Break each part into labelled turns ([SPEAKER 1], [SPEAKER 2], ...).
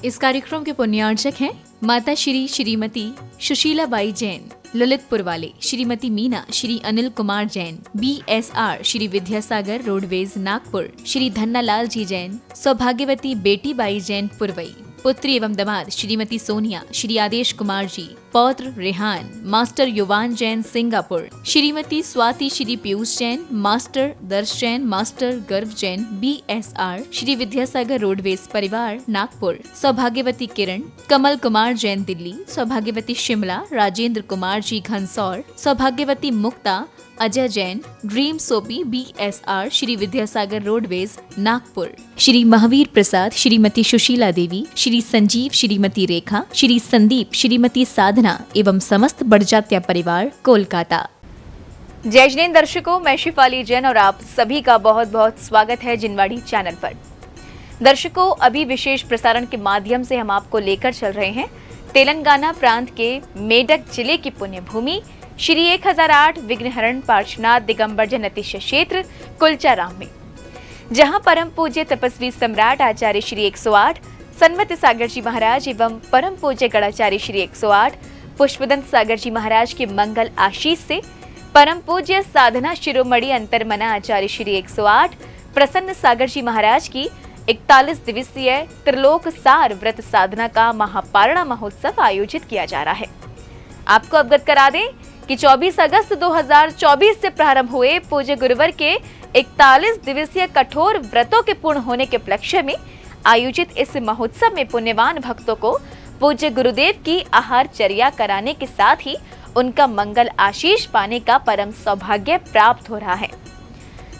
[SPEAKER 1] इस कार्यक्रम के पुण्यार्चक हैं माता श्रीमती सुशीला बाई जैन, ललितपुर वाले, श्रीमती मीना, श्री अनिल कुमार जैन, BSR, श्री विद्यासागर रोडवेज नागपुर, श्री धन्नालाल जी जैन, सौभाग्यवती बेटी बाई जैन पुरवई, पुत्री एवं दामाद श्रीमती सोनिया, श्री आदेश कुमार जी, पौत्र रेहान, मास्टर युवान जैन सिंगापुर, श्रीमती स्वाति, श्री पीयूष जैन, मास्टर दर्श जैन, मास्टर गर्भ जैन, BSR, श्री विद्यासागर रोडवेज परिवार नागपुर, सौभाग्यवती किरण, कमल कुमार जैन दिल्ली, सौभाग्यवती शिमला, राजेंद्र कुमार जी घनसौर, सौभाग्यवती Mukta, Ajay Jain, Dream Soapy, BSR, Shri Vidyasagar Roadways Nagpur, Shri Mahavir Prasad, Shrimati Sushila Devi, Shri Sanjeev, Shrimati Rekha, Shri Sandeep, Shrimati Sadhana एवं समस्त बड़जात्या परिवार कोलकाता।
[SPEAKER 2] जय जिनेंद्र दर्शकों, मैं शिफाली जैन और आप सभी का बहुत बहुत स्वागत है जिनवाड़ी चैनल पर। दर्शकों, अभी विशेष प्रसारण के माध्यम से हम आपको लेकर चल रहे हैं तेलंगाना प्रांत के मेडक जिले की पुण्य भूमि श्री 1008 विघ्नहरण पार्श्वनाथ दिगंबर जन अतिशय क्षेत्र कुलचाराम में, जहां परम पूज्य तपस्वी सम्राट आचार्य श्री 108 सन्मत सागर जी महाराज एवं परम पूज्य गणाचार्य श्री 108 पुष्पदंत सागर जी महाराज के मंगल आशीष से परम पूज्य साधना शिरोमणि अंतरमना आचार्य श्री 108 प्रसन्न सागर जी महाराज की 41 दिवसीय त्रिलोक सार व्रत साधना का महापारणा महोत्सव आयोजित किया जा रहा है। आपको अवगत करा दें कि 24 अगस्त 2024 से प्रारंभ हुए पूज्य गुरुवर के 41 दिवसीय कठोर व्रतों के पूर्ण होने के उपलक्ष्य में आयोजित इस महोत्सव में पुण्यवान भक्तों को पूज्य गुरुदेव की आहारचर्या कराने के साथ ही उनका मंगल आशीष पाने का परम सौभाग्य प्राप्त हो रहा है।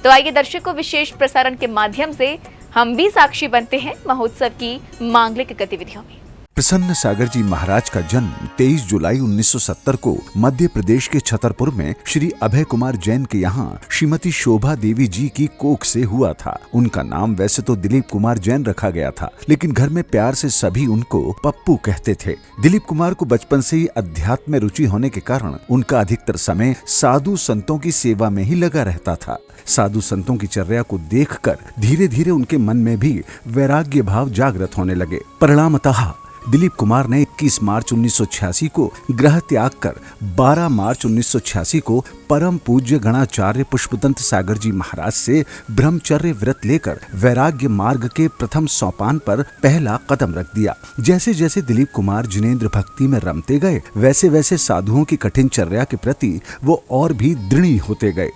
[SPEAKER 2] तो आइए दर्शकों, विशेष प्रसारण के माध्यम से हम भी साक्षी बनते हैं महोत्सव की मांगलिक गतिविधियों में।
[SPEAKER 3] प्रसन्न सागर जी महाराज का जन्म 23 जुलाई 1970 को मध्य प्रदेश के छतरपुर में श्री अभय कुमार जैन के यहाँ श्रीमती शोभा देवी जी की कोख से हुआ था। उनका नाम वैसे तो दिलीप कुमार जैन रखा गया था, लेकिन घर में प्यार से सभी उनको पप्पू कहते थे। दिलीप कुमार को बचपन से ही अध्यात्म में रुचि होने के कारण उनका अधिकतर समय साधु संतों की सेवा में ही लगा रहता था। साधु संतों की चर्या को देखकर धीरे धीरे उनके मन में भी वैराग्य भाव जागृत होने लगे। परिणामतः दिलीप कुमार ने 21 मार्च 1986 को ग्रह त्याग कर 12 मार्च 1986 को परम पूज्य गणाचार्य पुष्पदंत सागर जी महाराज से ब्रह्मचर्य व्रत लेकर वैराग्य मार्ग के प्रथम सोपान पर पहला कदम रख दिया। जैसे जैसे दिलीप कुमार जिनेंद्र भक्ति में रमते गए, वैसे वैसे साधुओं की कठिन चर्या के प्रति वो और भी दृढ़ होते गए।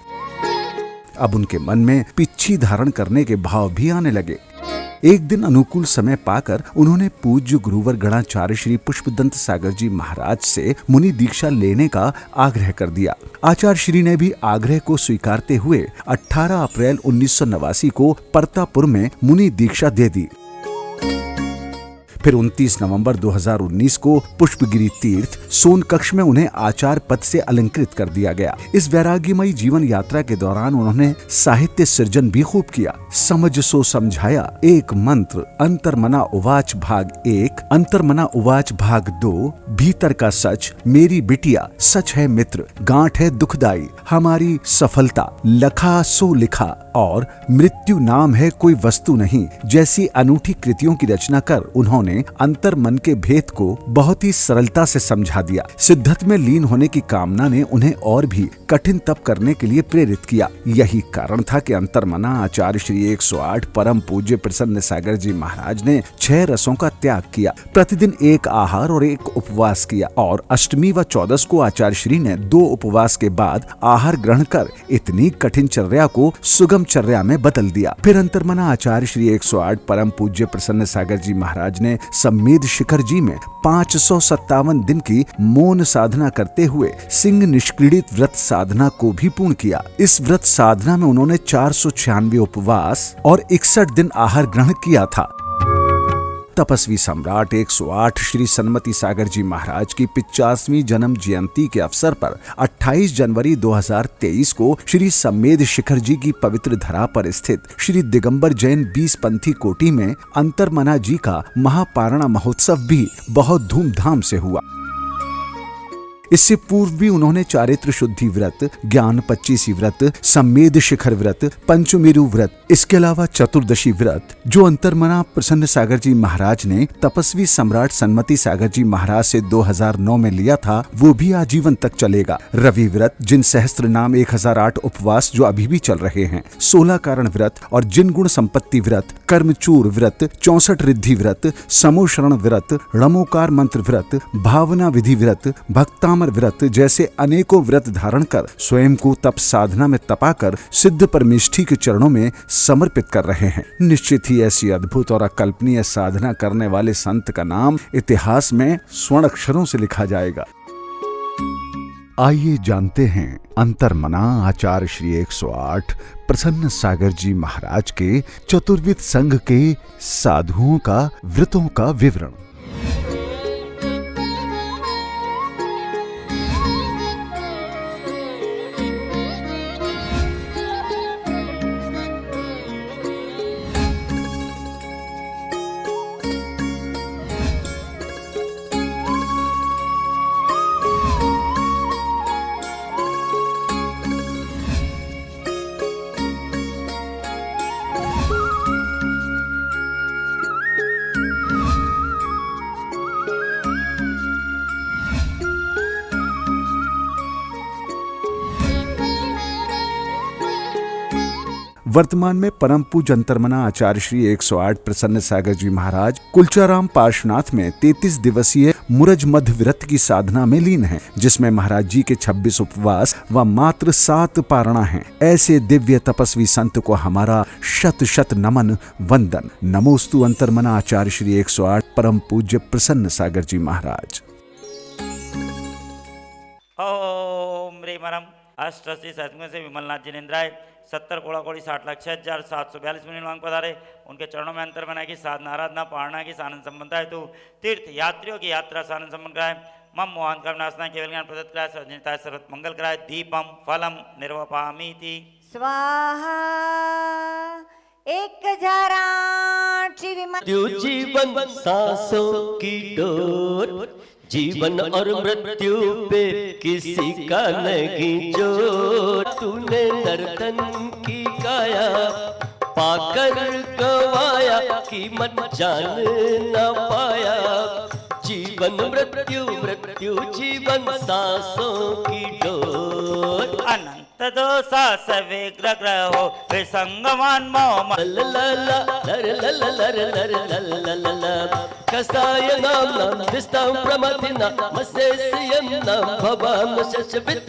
[SPEAKER 3] अब उनके मन में पिच्छी धारण करने के भाव भी आने लगे। एक दिन अनुकूल समय पाकर उन्होंने पूज्य गुरुवर गणाचार्य श्री पुष्पदंत सागर जी महाराज से मुनि दीक्षा लेने का आग्रह कर दिया। आचार्य श्री ने भी आग्रह को स्वीकारते हुए 18 अप्रैल 1989 को परतापुर में मुनि दीक्षा दे दी। फिर 29 नवंबर 2019 को पुष्पगिरी तीर्थ सोन कक्ष में उन्हें आचार्य पद से अलंकृत कर दिया गया। इस वैराग्यमयी जीवन यात्रा के दौरान उन्होंने साहित्य सृजन भी खूब किया। समझ सो समझाया एक मंत्र, अंतर्मना उवाच भाग 1, अंतर्मना उवाच भाग 2, भीतर का सच, मेरी बिटिया, सच है मित्र, गांठ है दुखदाई, हमारी सफलता, लखा सो लिखा और मृत्यु नाम है कोई वस्तु नहीं जैसी अनूठी कृतियों की रचना कर उन्होंने अंतर मन के भेद को बहुत ही सरलता से समझा दिया। सिद्धत में लीन होने की कामना ने उन्हें और भी कठिन तप करने के लिए प्रेरित किया। यही कारण था कि अंतर्मना आचार्य श्री 108 परम पूज्य प्रसन्न सागर जी महाराज ने 6 रसों का त्याग किया, प्रतिदिन 1 आहार और 1 उपवास किया और अष्टमी व 14 को आचार्य श्री ने 2 उपवास के बाद आहार ग्रहण कर इतनी कठिन चर्या को सुगम चर्या में बदल दिया। फिर अंतर्मना आचार्य श्री 108 परम पूज्य प्रसन्न सागर जी महाराज ने सम्मेद शिखर जी में 557 दिन की मौन साधना करते हुए सिंह निष्क्रीडित व्रत साधना को भी पूर्ण किया। इस व्रत साधना में उन्होंने 496 उपवास और 61 दिन आहार ग्रहण किया था। तपस्वी सम्राट 108 श्री सन्मति सागर जी महाराज की 50वीं जन्म जयंती के अवसर पर 28 जनवरी 2023 को श्री सम्मेद शिखर जी की पवित्र धरा पर स्थित श्री दिगंबर जैन 20 पंथी कोटि में अंतर्मना जी का महापारणा महोत्सव भी बहुत धूमधाम से हुआ। इससे पूर्व भी उन्होंने चारित्र शुद्धि व्रत, ज्ञान 25 व्रत, सम्मेद शिखर व्रत, पंचमेरु व्रत, इसके अलावा चतुर्दशी व्रत जो अंतर्मना प्रसन्न सागर जी महाराज ने तपस्वी सम्राट सन्मति सागर जी महाराज से 2009 में लिया था, वो भी आजीवन तक चलेगा। रवि व्रत, जिन सहस्त्र नाम 1008 उपवास जो अभी भी चल रहे हैं, 16 कारण व्रत और जिन गुण संपत्ति व्रत, कर्मचूर व्रत, 64 रिद्धि व्रत, समोशरण व्रत, णमोकार मंत्र व्रत, भावना विधि व्रत, भक्तामर व्रत जैसे अनेकों व्रत धारण कर स्वयं को तप साधना में तपाकर सिद्ध परमेष्ठी के चरणों में समर्पित कर रहे हैं। निश्चित ही ऐसी अद्भुत और अकल्पनीय साधना करने वाले संत का नाम इतिहास में स्वर्ण अक्षरों से लिखा जाएगा। आइए जानते हैं अंतर्मना आचार्य श्री 108 प्रसन्न सागर जी महाराज के चतुर्विध संघ के साधुओं का व्रतों का विवरण। वर्तमान में परम पूज्य अंतर्मना आचार्य श्री 108 प्रसन्न सागर जी महाराज कुलचाराम पार्श्वनाथ में 33 दिवसीय मुरज मध्य व्रत की साधना में लीन हैं, जिसमें महाराज जी के 26 उपवास व मात्र 7 पारणा हैं। ऐसे दिव्य तपस्वी संत को हमारा शत शत नमन वंदन। नमोस्तु अंतर्मना आचार्य श्री 108 परम पूज्य प्रसन्न सागर जी महाराज।
[SPEAKER 4] ओम रेमरम अष्टसी सतगुण से विमलनाथ जिनेन्द्राय 70 कोड़ा कोड़ी 60 लाख 6,742 मिनट मांग पधारे। उनके चरणों में अंतर बना की साधना आराधना पारणा की सानंद संबंध है तो तीर्थ यात्रियों की यात्रा सानंद संबंध कराए। मम मोहन कर्मनाशना केवल ज्ञान प्रदत्त कराए सर्वजनताय सर्वत मंगल कराए। दीपम फलम निर्वपामीति
[SPEAKER 5] स्वाहा। एक
[SPEAKER 6] जीवन सांसों की डोर, जीवन और मृत्यु पे किसी का नहीं जोर। तूने नर्तन की काया पाकर गवाया, कीमत जान न पाया। जीवन मृत्यु मृत्यु जीवन सांसों की डोर।
[SPEAKER 4] अनंत दोषा सवे ग्रह हो विसंगमान मोम
[SPEAKER 6] कसाय नाम नाम विस्ताम प्रमथिना मसेस्यम नाम भवाम शशवित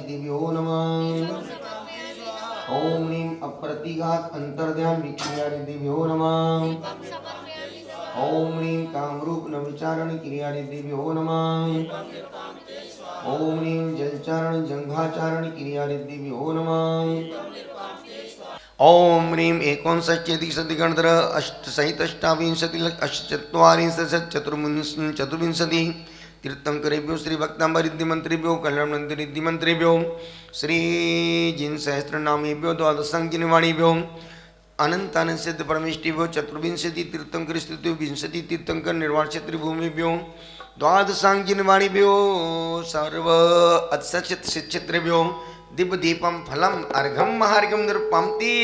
[SPEAKER 7] दिव्यो नमः। ओम ह्रीं अप्रतिघात अंतर्ध्यान विक्रिया दिव्यो नमः। ओम ह्रीं कामरूप नवचारण क्रिया दिव्यो नमः। ओम ह्रीं जलचारण जंघाचारण क्रिया दिव्यो नमः। ओम ह्रीं एकोनषष्ट्यधिकगणधर अष्ट सहित अष्टाविंशति अष्टचत्वारिंशत् चतुर्विंशति तीर्थंकरेभ्यो श्री भक्तांबरिद्धि मंत्रेभ्यो कल्याण मंत्रिद्धि मंत्रेभ्यो श्री जिन सहस्त्र नामेभ्यो द्वादशांकिनिवाणीभ्यो अनंतानंद सिद्ध परमेष्टिभ्यो चतुर्विंशति तीर्थंकर स्थितो विंशति तीर्थंकर निर्वाण क्षेत्र भूमिभ्यो द्वादशांकिनिवाणीभ्यो सर्व अत्सचित क्षेत्रेभ्यो दिव्य दीपम फलम अर्घम महार्घम निरुपमति।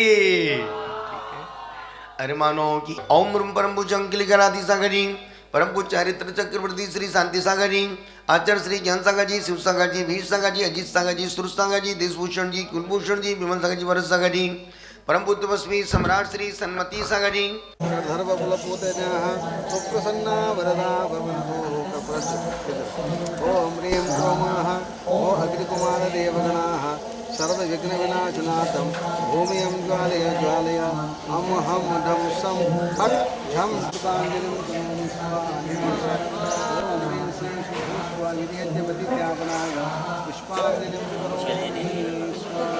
[SPEAKER 7] अरे मानो कि ओम रूम परम भुजंकिली गणाधि सागरी परम पूज्य चारित्र चक्रवर्ती श्री शांति सागर जी, आचार्य श्री ज्ञान सागर जी, शिव सागर जी, वीर सागर जी, अजीत सागर जी, सुर सागर जी, देशभूषण जी, कुलभूषण जी, विमल सागर जी, भरत सागर जी, परम पूज्य तपस्वी सम्राट श्री सन्मति सागर जी। ओम ह्रीं ओम अग्निकुमार देवगणाः
[SPEAKER 5] सर्वविघ्नविनाशनाथं भूमियं ज्वालय ज्वालय हम हम धम सम फट झम पुष्पाञ्जलिं करोमि स्वाहा ओम ह्रीं श्रीं शुभं स्वानिध्यपति ज्ञापनाय पुष्पाञ्जलिं करोमि स्वाहा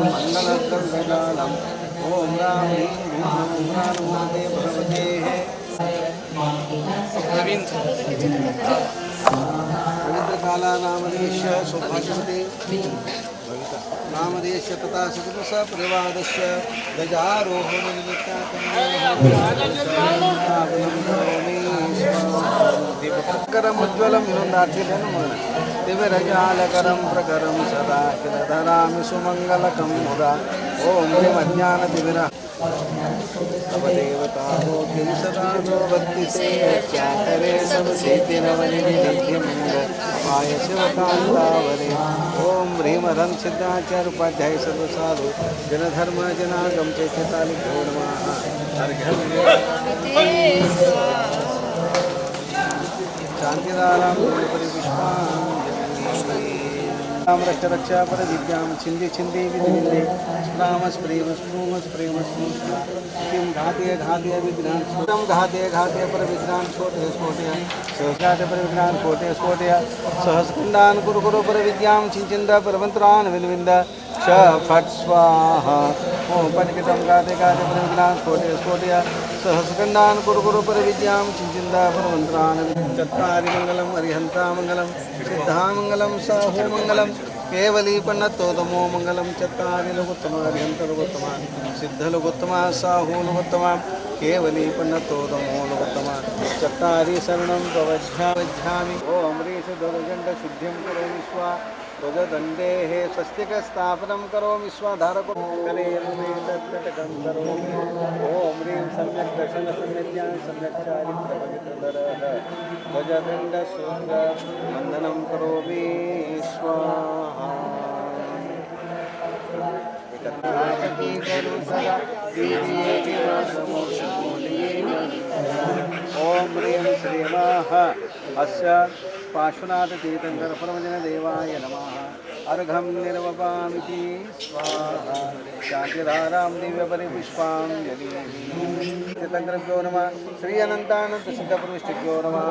[SPEAKER 5] मंगलकं गजानम् ओम राम ह्रीं ह्रूं नमोते भगवते पवित्रकाला नामदेश सौभाग्यवते नामदेश तथा सकुटुंब परिवारस्य ध्वजारोहणं उज्ज्वलं विनोदार्थिलेन मगन दिव्यरजालकरं प्रकरं सदा किल धरामि सुमङ्गलकं मुदा ओम अज्ञानतिमिरा तव देवता होति सदा नो भक्ति से चाकरे सब सेति नवनिधि नित्यं पाय शिवकांतावरे ओम ह्रीं रं सिद्धाचार्य उपाध्याय सर्वसाधु जनधर्म जनागम चैत्यतालि नमः शांतिदारां परिपुष्पाञ्जलि रक्ष रक्षा पर दिव्यां छिंदे छिंदे विधिन्दे स्प्रामस् प्रेमस् प्रूमस् प्रेमस् किं घाते घाते विघ्नान् स्फुटं घाते घाते पर विघ्नान् स्फोटय स्फोटय सहस्राते पर विघ्नान् स्फोटय स्फोटय सहस्रखण्डान् कुरु कुरु पर विद्यां चिंचिन्द परमन्त्रान् विन्विन्द च फट् स्वाहा ओम पञ्चकितं घाते घाते पर विघ्नान् स्फोटय स्फोटय सहस्रखण्डान् कुरु कुरु पर विद्यां चिंचिन्द परमन्त्रान् चत्वारि मङ्गलम् अरिहन्ता मङ्गलं सिद्धा मङ्गलं साहू मङ्गलं केवली पन्नतोदमो मंगलम चत्तारि लोकोत्तमा अरिहंत लोकोत्तमा सिद्ध लोकोत्तमा साहू लोकोत्तमा केवली पन्नतोदमो लोकोत्तमा चत्तारि शरणं प्रवज्झामि ओम अमरीश ध्वजदण्ड शुद्धिं करोमि स्वा ध्वजदण्डेः स्वस्तिकस्थापनं करोमि स्वाधारको कलेन तत्कटकं करोमि ओम ह्रीं सम्यक् दर्शन सम्यक् सम्यक् चारित्रपवित्रधरः ध्वजदण्डसूत्र वन्दनं करोमि स्वाहा ओम ह्रीं श्रीमः अस्य पार्श्वनाथ तीर्थंकर परमजन देवाय नमः अर्घं निर्वपामिति स्वाहा शांतिधारां दिव्यपरिपुष्पाञ्जलि तीर्थंकरभ्यो नमः श्री अनंतानंद सिद्धपुरुषभ्यो नमः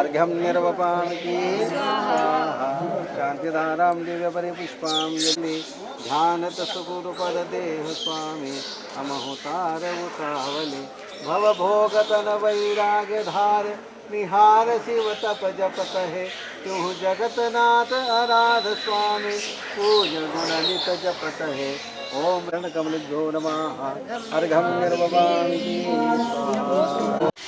[SPEAKER 5] अर्घं निर्वपामिति स्वाहा शांतिधारां दिव्यपरिपुष्पाञ्जलि ध्यानत सुगुरुपददेह स्वामी अमहुतारवुतावली भवभोगतन वैराग्य धार निहार शिव तप जपत है त्यों जगतनाथ आराध स्वामी पूज गुणनित जपत है ओम रणकमलभ्यो नमः अर्घं निर्वपामि स्वाहा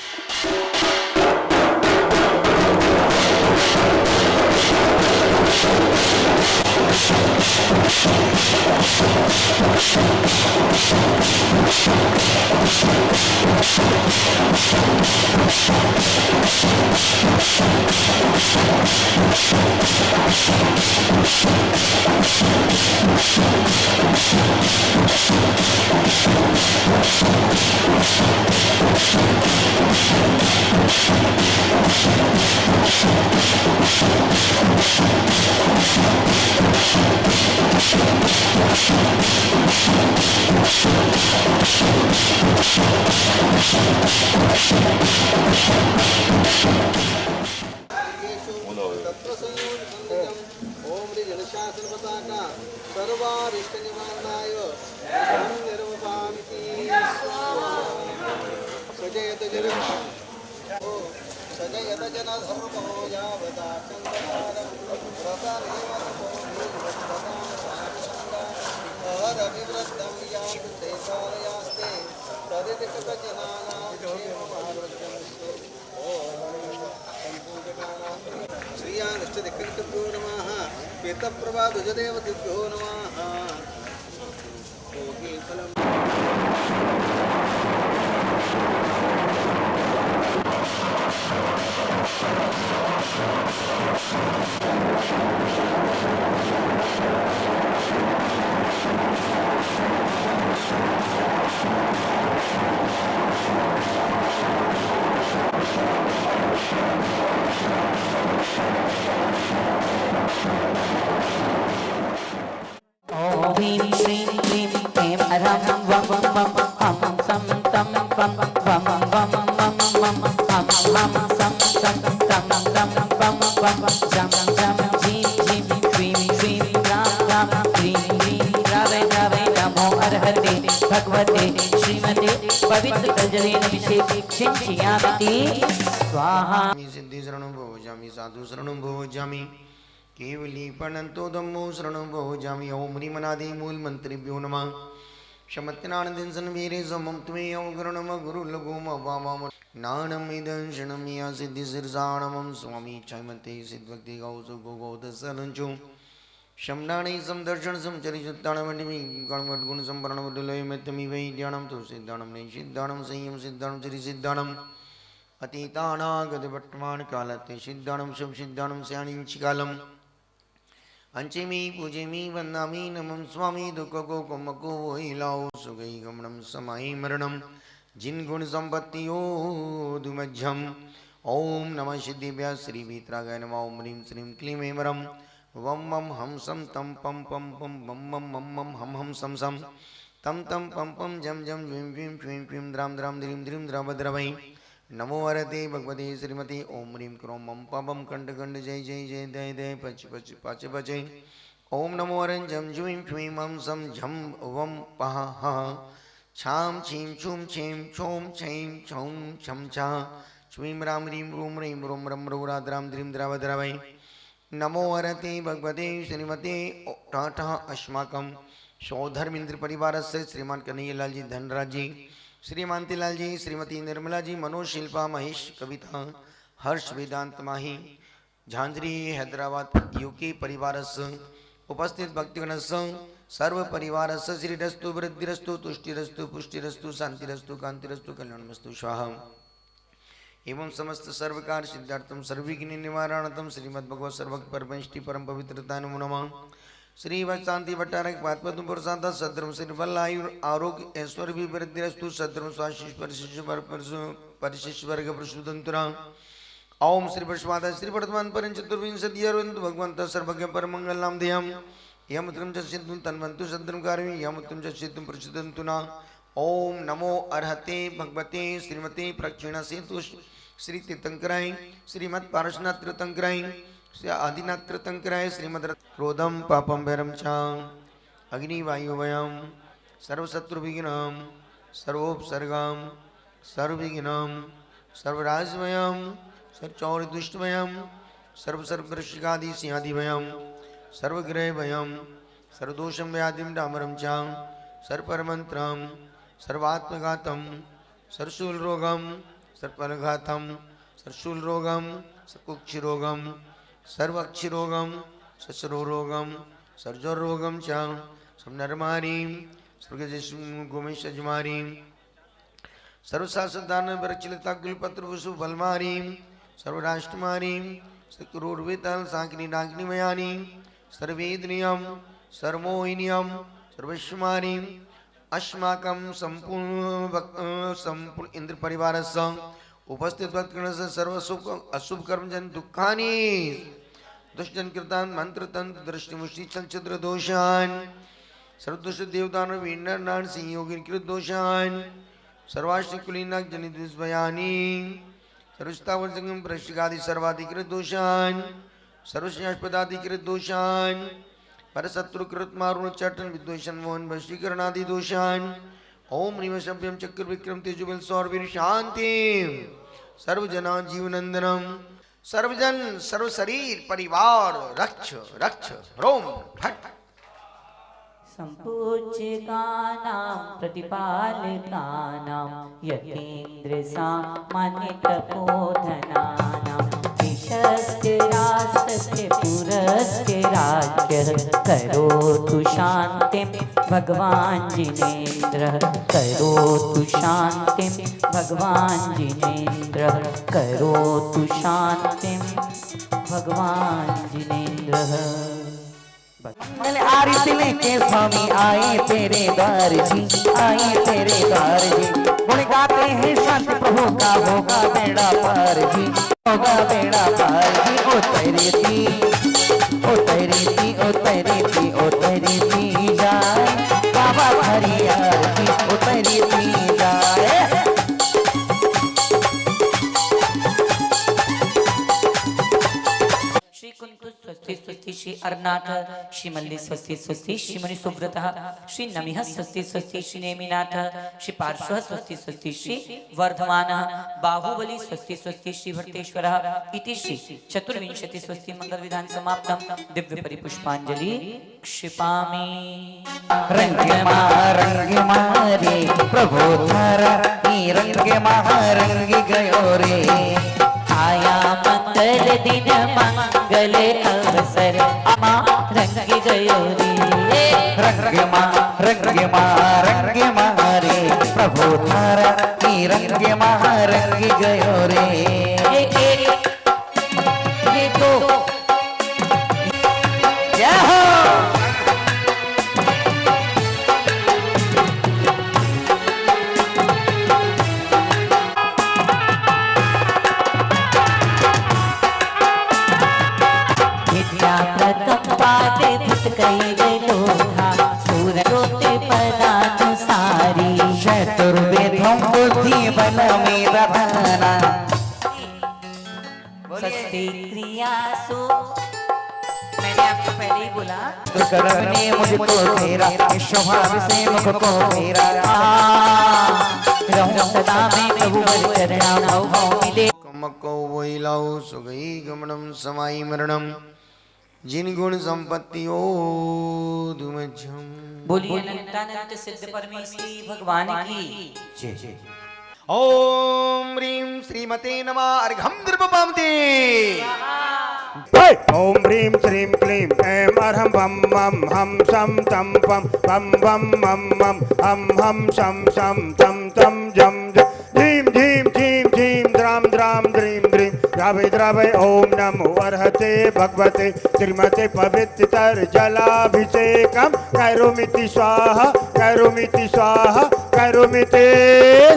[SPEAKER 5] ओम ह्रीं जनशासनपताका सर्वारिष्ट निवारणाय अर्घं निर्वपामिति स्वाहा सजयत जन सजयत जन धर्मो यावता चन्द्रकारं रविवृद्धं यातु देशालयास्ते तदिकजनानां क्षेममारोग्यमस्तु श्रीयानश्चदिक्कर्तभ्यो नमः पीतप्रभा ध्वजदेवतेभ्यो नमः योगीफलम्
[SPEAKER 8] भगवते श्रीमते पवित्र तर्जनेन विशेषिंचयामिति स्वाहा।
[SPEAKER 7] सिद्धि शरणं भोजामि साधु शरणं भोजामि केवली पणंतो धम्मो शरणं भोजामि। ओम ह्रीमनादि मूल मंत्रिभ्यो नमः। शमत्नानंदन सन्वीरे समम त्वे अवगुरुणम गुरु लघुम वामम नानम इदं शरणमिया सिद्धि सिरसाणमं स्वामी चैमते सिद्धभक्ति गौसु गोगोद सरंचु शमनानि समदर्शन समचरिताणमणिमि गणमत गुण संवरण वडलय मेतमि वै ध्यानं तो सिद्धानं ने सिद्धानं संयम सिद्धानं श्री सिद्धानं अतीतानागत वर्तमान कालते सिद्धानं शुभ सिद्धानं स्याणिं चिकालम् अंचेमी पूजेमी वंदामी नमं स्वामी दुख को कुमको वोइलाओ सुगई गमनम समाई मरणम जिन गुण संपत्ति ओदुमज्जम। ओम नमः सिद्धिभ्य श्री भीतरागाय नमः। ओम ह्रीं श्रीं क्लीं ऐमरम वम मम हम सम तम पम पम पम बम मम मम मम हम हम सम सम तम तम पम पम जम जम विम विम क्वीं क्वीं द्राम द्राम द्रीम द्रीम द्रावद्रवै नमो वरते भगवते श्रीमती। ओम ह्रीं क्रोम मम पम कंड कंड जय जय जय दय दय पच पच पच पच। ओम नमो वरं जम जुं क्वीं मम सम झम वम पह ह छाम छीं छूम छीं छोम छीं छौं छम छा श्वीं राम ह्रीं रूम ह्रीं रूम रम रुराद्राम द्रीं द्रावद्रवै नमो वरते भगवते श्रीमते। टाटा अस्माकं सौधर्मेन्द्र परिवारस्य श्रीमान कन्हैयालाल जी धनराज जी, श्रीमान तिलाल जी, श्रीमती निर्मला जी, मनोज शिल्पा महेश कविता हर्ष वेदांत माही झांझरी हैदराबाद यूके परिवारस्य उपस्थित भक्तगणस्य सर्व परिवारस्य श्रीरस्तु वृद्धिरस्तु तुष्टिरस्तु पुष्टिरस्तु शांतिरस्तु कांतिरस्तु कल्याणमस्तु स्वाहा। एवं समस्त सर्वकार सिद्धार्थम सर्वविघ्न निवारणार्थम श्रीमद्भगवत सर्वज्ञ परमेष्टि परम पवित्रता नमो नमः। श्री शांति भट्टारक पात्पद्म प्रसाद सद्रम श्री आयु आरोग्य ऐश्वर्य भी वृद्धिरस्तु सद्रम स्वाशिष परिशिष्ट वर्ग प्रसुतंतुरा। ओम श्री प्रस्वाद श्री वर्तमान परं चतुर्विंशति अरविंद भगवंत सर्वज्ञ परमंगल नाम देयम यमुत्रम च सिद्धं तन्वन्तु सद्रम कारयं यमुत्रम च सिद्धं प्रसुतंतु ना। ओम नमो अर्हते भगवते श्रीमते प्रक्षिण सेतु श्री तीर्थंकराय श्रीमद पारशनाथ तीर्थंकराय श्री आदिनाथ तीर्थंकराय श्रीमद क्रोधम पापम भैरम च अग्निवायुवयम सर्वशत्रुविघ्नं सर्वोपसर्गं सर्वविघ्नं सर्वराजवयम सर्वचौरदुष्टवयम सर्वसर्वदृशिकादि सिंहादिवयम सर्वग्रहवयम सर्वदोषं व्याधिं डामरं च सर्वपरमन्त्रं सर्वात्मघातं सर्वशूलरोगं सर्वफलघातं सर्वशूलरोगं सर्वकुक्षिरोगं सर्वाक्षिरोगं ससरोरोगं सर्वज्वररोगं च सर्वनरमारीं स्वर्गजगोमेशजमारीं सर्वशास्त्रदान वरचलिता गुलपत्र वसु बलमारीं सर्वराष्ट्रमारीं सर्वक्रूरवेताल सांकिनी डाकिनीमयानी सर्वेदनियम सर्वमोहिनियम सर्वश्मारीं अस्माकं संपूर्ण इंद्र परिवारस्य उपस्थित भक्तगणस्य सर्व अशुभ कर्म जन दुःखानि दुष्टजन कृतान मंत्र तंत्र दृष्टि मुष्टि चलचित्र दोषान सर्वदोष देवदान वीर नान सिंह योगिन कृत दोषान सर्वाष्ट कुलीनाक जनित विस्मयानि सर्वस्तावर संगम प्रशिकादि सर्वाधिकृत दोषान सर्वस्यास्पदाधिकृत दोषान परशत्रुकृत मारुण चटन विद्वेषण मोहन वशीकरणादि दोषान। ओम ह्रीं शभ्यम चक्र विक्रम तेजुबल सौरवीर शांति सर्वजना जीवनंदनम सर्वजन सर्व शरीर परिवार रक्ष रक्ष रोम भट्ट।
[SPEAKER 8] संपूज्यकानां प्रतिपालकानां यतीन्द्र सामान्य तपोधनानां देशस्य राष्ट्रस्य पुरस्य राज्यः करोतु शान्तिं भगवान् जिनेन्द्रः करोतु शान्तिं भगवान् जिनेन्द्रः करोतु शान्तिं भगवान् जिनेन्द्रः। मंगल आरती लेके स्वामी आए तेरे द्वार जी आए तेरे द्वार जी गुण गाते हैं शांति प्रभु का होगा बेड़ा पार जी होगा बेड़ा पार जी। ओ तेरी थी ओ तेरी थी ओ तेरी थी ओ तेरी थी जाए बाबा हरियार जी ओ तेरी थी जाए। श्री कुंतु स्वस्ति स्वस्ति श्री अर्नाथ श्री मल्ली स्वस्ति स्वस्ति श्री मणि सुब्रतः श्री नमिः स्वस्ति स्वस्ति श्री नेमिनाथ श्री पार्श्वः स्वस्ति स्वस्ति श्री वर्धमानः बाहुबली स्वस्ति स्वस्ति श्री भट्टेश्वरः इति श्री चतुर्विंशति स्वस्ति मंगल विधान समाप्तम दिव्य परिपुष्पांजलि क्षिपामि।
[SPEAKER 9] रंग मारे प्रभु थारा ही रंग महारंग गयो रे
[SPEAKER 8] आया मंगल दिन मंगल अवसर रंग गयो रे
[SPEAKER 9] रंग मारे प्रभु थारा ही रंग महारंग गयो रे
[SPEAKER 8] ये दो
[SPEAKER 9] चतुर्वेदों बुद्धि बल मेरा धाना
[SPEAKER 8] सस्ते क्रियासु मैंने आपको पहले ही बोला
[SPEAKER 9] दुर्गम ने मुझको घेरा स्वभाव से मुख को फेरा
[SPEAKER 8] रहूं सदा में प्रभु वर चरणा भव मिले
[SPEAKER 7] कमको वैलाओ सुगई गमनम समाई मरणम जिन गुण संपत्ति ओधुमज्जम।
[SPEAKER 8] बोलिए अनंतानंत सिद्ध परमेश्वरी भगवान की जय।
[SPEAKER 7] ओम ह्रीं श्रीमते नमः अर्घं द्रवपामते।
[SPEAKER 10] ओम ह्रीं श्रीं क्लीं ऐं अर्हं वं वं हं सं तं पं वं वं मं मं हं हं सं सं तं तं जं जं ह्रीं ह्रीं ह्रीं ह्रीं द्रां द्रां द्रीं द्रीं द्रावय द्रावय ओम नमो अर्हते भगवते श्रीमते पवित्र जलाभिषेकं करोमिति स्वाहा करोमिति स्वाहा करोमिति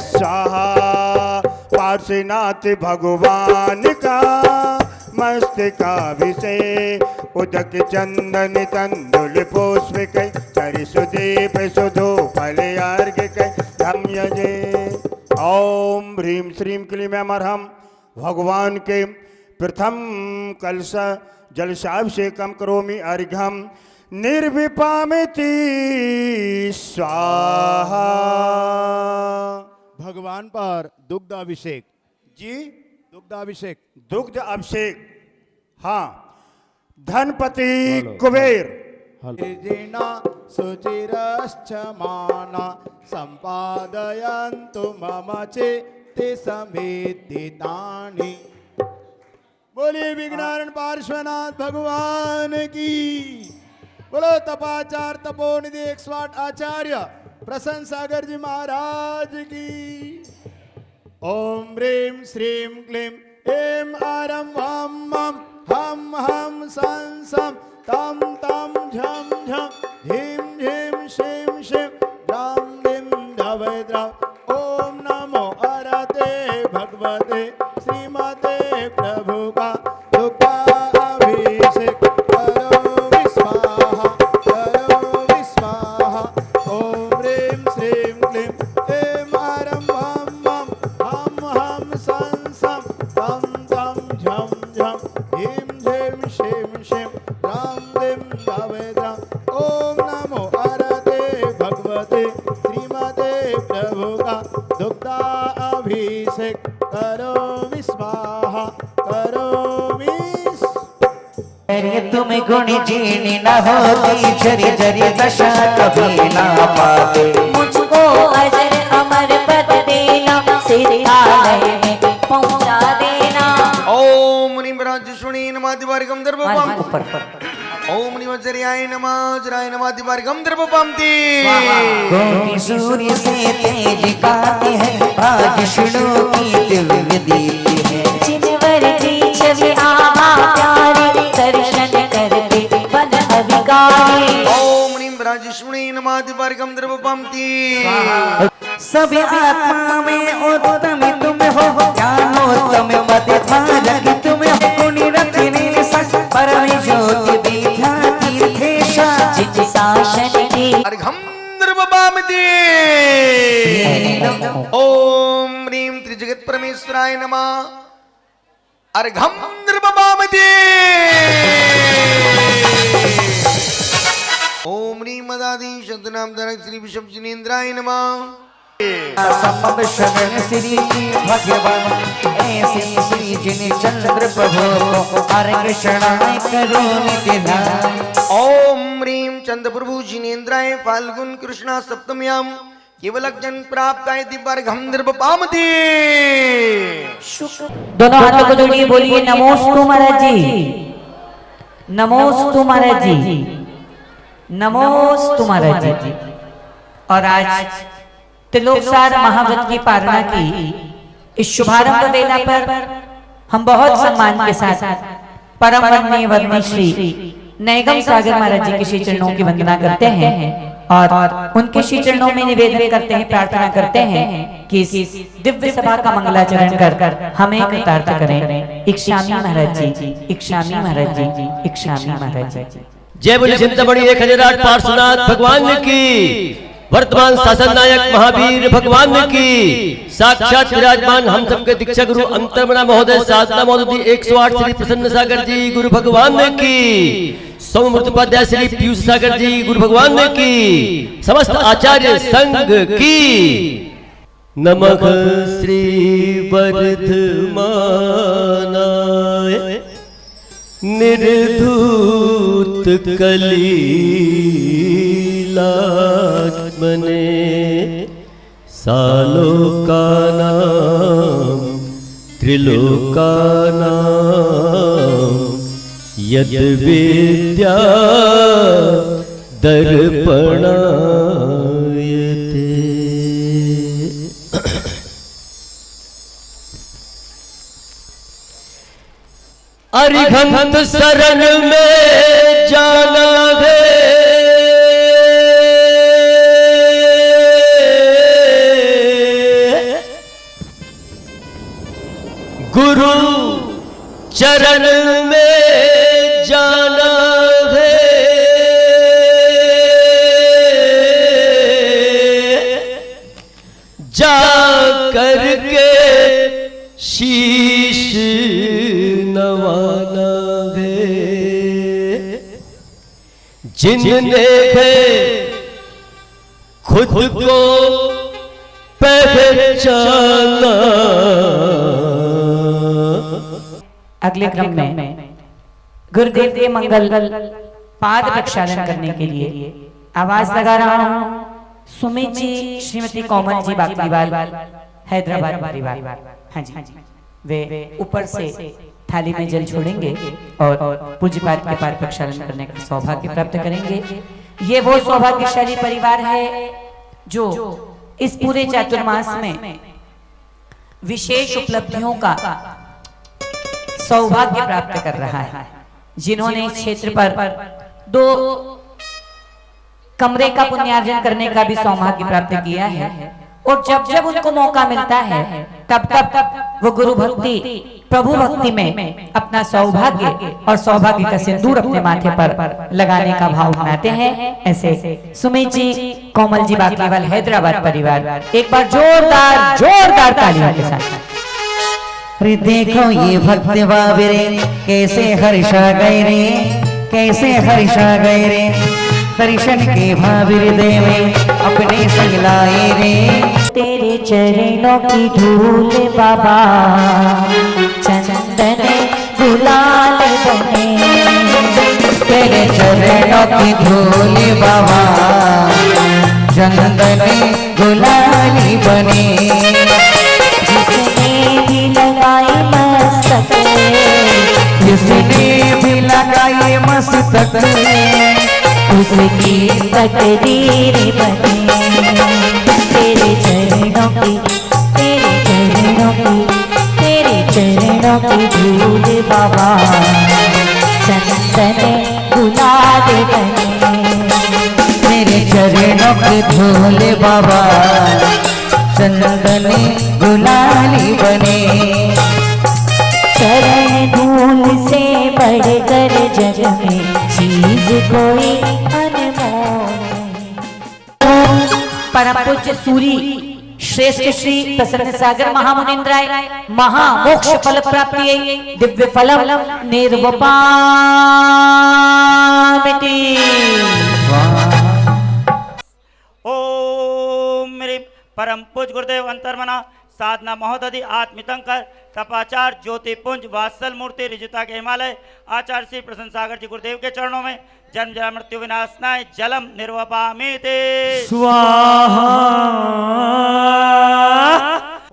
[SPEAKER 10] स्वाहा। पार्श्वनाथ भगवान का मस्तकाभिषेक उदक चंदन तंदुल पुष्प कई कर सुदीप सुधो फल अर्घ कई धम यजे। ओम ह्रीं श्रीं क्लीं ऐं अर्हं भगवान के प्रथम कलश जलशाभिषेकम करोमि अर्घ्यम निर्विपामिति स्वाहा। भगवान पर दुग्ध अभिषेक जी दुग्ध अभिषेक हाँ धनपति कुबेर सुचिरश्च माना संपादयन्तु मम चित्ते समेधितानि। बोलिए विघ्नारण पार्श्वनाथ भगवान की। बोलो तपाचार तपोनिधि 108 आचार्य प्रसन्न सागर जी महाराज की। ओम ह्रीं श्रीं क्लीं ऐं आरं वं वं हं हं सं सं तं तं झं झं ह्रीं ह्रीं श्रीं श्रीं द्रां द्रीं द्रवय द्रव। ओम नमो अर्हते भगवते श्रीमते प्रभु का दुग्धाभिषेक करोमि स्वाहा करोमि स्वाहा। ओम ह्रीं श्रीं क्लीं ऐं आरं वं वं हं हं सं सं तं तं झं झं ह्रीं ह्रीं श्रीं श्रीं द्रां द्रीं द्रवय द्रव। ओम नमो अर्हते भगवते श्रीमते प्रभु का दुग्धाभिषेक करोमि स्वाहा करोमि।
[SPEAKER 9] तुम गुण जीनी न होती जरी जरी दशा कभी ना पाते
[SPEAKER 8] मुझको अजर अमर पद देना सिद्धालय में पहुंचा देना।
[SPEAKER 7] ओम निम्राजुष्वणी नमादिवार्गम द्रवपाम। ओम निवज्रयाय नमः वज्राय नमादिवार्गम द्रवपामते।
[SPEAKER 9] कोटि सूर्य से तेज गाते हैं आज शुणु की दिव्य दीप्ति है
[SPEAKER 8] जिनवर की छवि आभा प्यारी दर्शन करते बन अभिकारी।
[SPEAKER 7] ओम निम्राजुष्वणी नमादिवार्गम द्रवपामते।
[SPEAKER 9] सभी आत्मा में उत्तम तुम हो ज्ञानोत्तम पतिधारक तुम हो गुणी रत्ने सच परम ज्योति विद्या तीर्थेश
[SPEAKER 8] जिन शासन की
[SPEAKER 7] अर्घम द्रवपामते। ओम ह्रीं त्रिजगत परमेश्वराय नमः अर्घम द्रवपामते। ओम ह्रीं मदादि शतनाम धनक श्री विषम जिनेन्द्राय नमः।
[SPEAKER 9] संभव शरण श्री भगवान ऐसे श्री जिन चंद्र प्रभु अर्घ शरणाय करो नित्य ध्यान।
[SPEAKER 7] ओम ह्रीं चंद्र प्रभु जिनेन्द्राय फाल्गुन कृष्णा सप्तम्याम केवलज्ञान प्राप्ताय दिव्यार्घम निर्वपामति।
[SPEAKER 8] दोनों हाथों को जोड़िए, बोलिए नमोस्तु महाराज जी, नमोस्तु महाराज जी, नमोस्तु महाराज जी। और आज त्रिलोकसार महाव्रत की पारणा की इस शुभारंभ वेला पर हम बहुत सम्मान के साथ परम वंदनीय वंदनीय श्री नैगम सागर महाराज जी के श्री चरणों की वंदना करते हैं और उनके श्री चरणों में निवेदन करते हैं, प्रार्थना करते हैं कि इस दिव्य सभा का मंगलाचरण कर हमें कृतार्थ करें। इक्षामी महाराज जी, इक्षामी महाराज जी, इक्षामी महाराज जी।
[SPEAKER 6] जय बोले चिंतामणि 1008 पार्श्वनाथ भगवान की, वर्तमान शासन नायक महावीर भगवान की, साक्षात विराजमान हम सबके दीक्षा गुरु अंतर्मना महोदय साधना महोदय 108 श्री प्रसन्न सागर जी गुरु भगवान की, सौमृतोपाध्याय श्री पीयूष सागर जी गुरु भगवान की, समस्त आचार्य संघ की। नमः श्री वर्धमानाय निर्धूत कलीलात्मने सालोकानां त्रिलोकानां यद् विद्या दर्पणायते। अरिहंत शरण में जाना है, गुरु चरण में जाना है, जा करके शीश नवाना है। जिनने है खुद को पहचाना।
[SPEAKER 8] अगले क्रम में गुरुदेव के मंगल पाद प्रक्षालन करने के लिए आवाज लगा रहा हूँ। सुमित जी, श्रीमती कोमल जी बाकलीवाल, हैदराबाद परिवार। हाँ जी, वे ऊपर से थाली में जल छोड़ेंगे और पूज्य पाद के पाद प्रक्षालन करने का सौभाग्य प्राप्त करेंगे। ये वो सौभाग्यशाली परिवार है जो इस पूरे चातुर्मास में विशेष उपलब्धियों का सौभाग्य प्राप्त कर रहा है, जिन्होंने इस क्षेत्र पर 2 कमरे का पुण्यार्जन करने का भी सौभाग्य प्राप्त किया है। और जब जब उनको मौका मिलता है तब तब वो गुरु भक्ति प्रभु भक्ति में अपना सौभाग्य और सौभाग्य का सिंदूर अपने माथे पर लगाने का भाव बनाते हैं। ऐसे सुमित जी, कोमल जी बाकलीवाल, हैदराबाद परिवार, एक बार जोरदार तालियों के साथ।
[SPEAKER 9] रे देखो ये भक्त बाबरे कैसे हर्षा गए रे, कैसे हर्षा गए रे, दर्शन के भाविर देवे अपने संग लाए रे।
[SPEAKER 11] तेरे चरणों की धूल बाबा चंदन गुलाल बने,
[SPEAKER 9] तेरे चरणों की धूल बाबा चंदन गुलाली बने।
[SPEAKER 11] जिसने भी लगाई मस्तक,
[SPEAKER 9] जिसने भी लगाई मस्तक,
[SPEAKER 11] उसकी तकदीर बने। तेरे चरणों की, तेरे चरणों की, तेरे चरणों की धूल बाबा चंदन गुलाल बने।
[SPEAKER 9] तेरे चरणों की धूल बाबा चंदन गुलाली बने।
[SPEAKER 11] चरण धूल से बढ़कर जग में चीज कोई अनमोल नहीं।
[SPEAKER 8] परम पूज्य सूरी श्रेष्ठ श्री प्रसन्न सागर महामुनिंद्राय महामोक्ष फल प्राप्ति दिव्य फलम निर्वपामिति।
[SPEAKER 4] परम पूज गुरुदेव अंतर्मना साधना महोदधि आत्मितंकर तपाचार ज्योतिपुंज वात्सल मूर्ति रिजुता के हिमालय आचार्य श्री प्रसन्न सागर जी गुरुदेव के चरणों में जन्म जरा मृत्यु विनाशनाय जलम निर्वपामि ते
[SPEAKER 6] स्वाहा।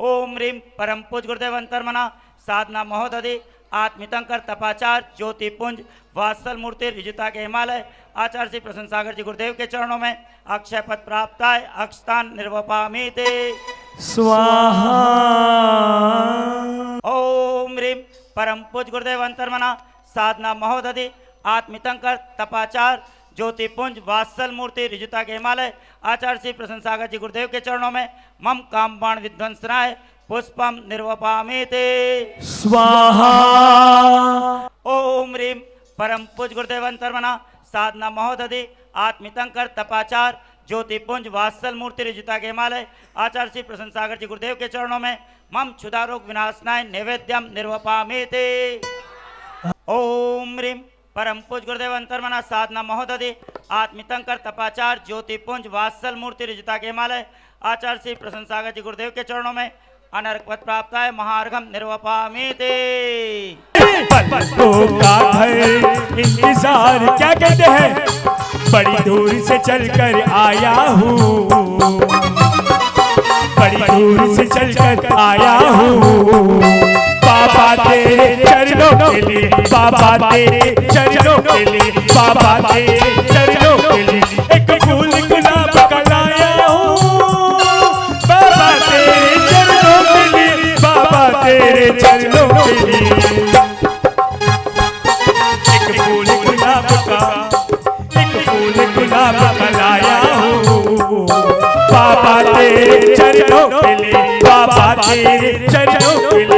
[SPEAKER 4] ओम ह्रीम परम पूज गुरुदेव अंतर्मना साधना महोदधि आत्मितंकर तपाचार ज्योतिपुंज वात्सल मूर्ति रिजुता के हिमालय आचार्य श्री प्रसन्न सागर जी गुरुदेव के चरणों में अक्षय पद प्राप्ताय अक्षतान निर्वपामि ते
[SPEAKER 6] स्वाहा।
[SPEAKER 4] ओम ह्रीम परम पूज गुरुदेव अंतर्मना साधना महोदधि आत्मितंकर तपाचार ज्योतिपुंज वात्सल मूर्ति रिजुता के हिमालय आचार्य श्री प्रसन्न सागर जी गुरुदेव के चरणों में मम काम बाण विध्वंसनाय पुष्पम निर्वपामि ते
[SPEAKER 6] स्वाहा।
[SPEAKER 4] ओम ह्रीम परम पूज गुरुदेव अंतर्मना साधना महोदधि आत्मितंकर तपाचार ज्योतिपुंज वात्सल मूर्ति रिजुता के हिमालय आचार्य श्री प्रसन्न सागर जी गुरुदेव के चरणों में मम क्षुधारोग विनाशनाय नैवेद्यम निर्वपामि ते ओम ह्रीम परम पूज गुरुदेव अंतर्मना साधना महोदधि आत्मितंकर तपाचार ज्योतिपुंज वात्सल मूर्ति रिजुता के हिमालय आचार्य श्री प्रसन्न सागर जी गुरुदेव के चरणों में अनर्क पद प्राप्ताय महार्घम निर्वपामि ते
[SPEAKER 12] पलकों का घर इंतजार क्या कहते हैं, बड़ी दूर से चलकर आया हूँ, बड़ी दूर से चलकर आया हूँ, बाबा तेरे चरणों के लिए, बाबा तेरे चरणों के लिए, बाबा तेरे चरणों के लिए एक फूल गुलाब का लाया हूँ, बाबा तेरे चरणों के लिए, बाबा तेरे चरणों के लिए एक फूल गुलाब का लाया हूँ, बाबा तेरे चरणों के लिए, बाबा तेरे चरणों के लिए।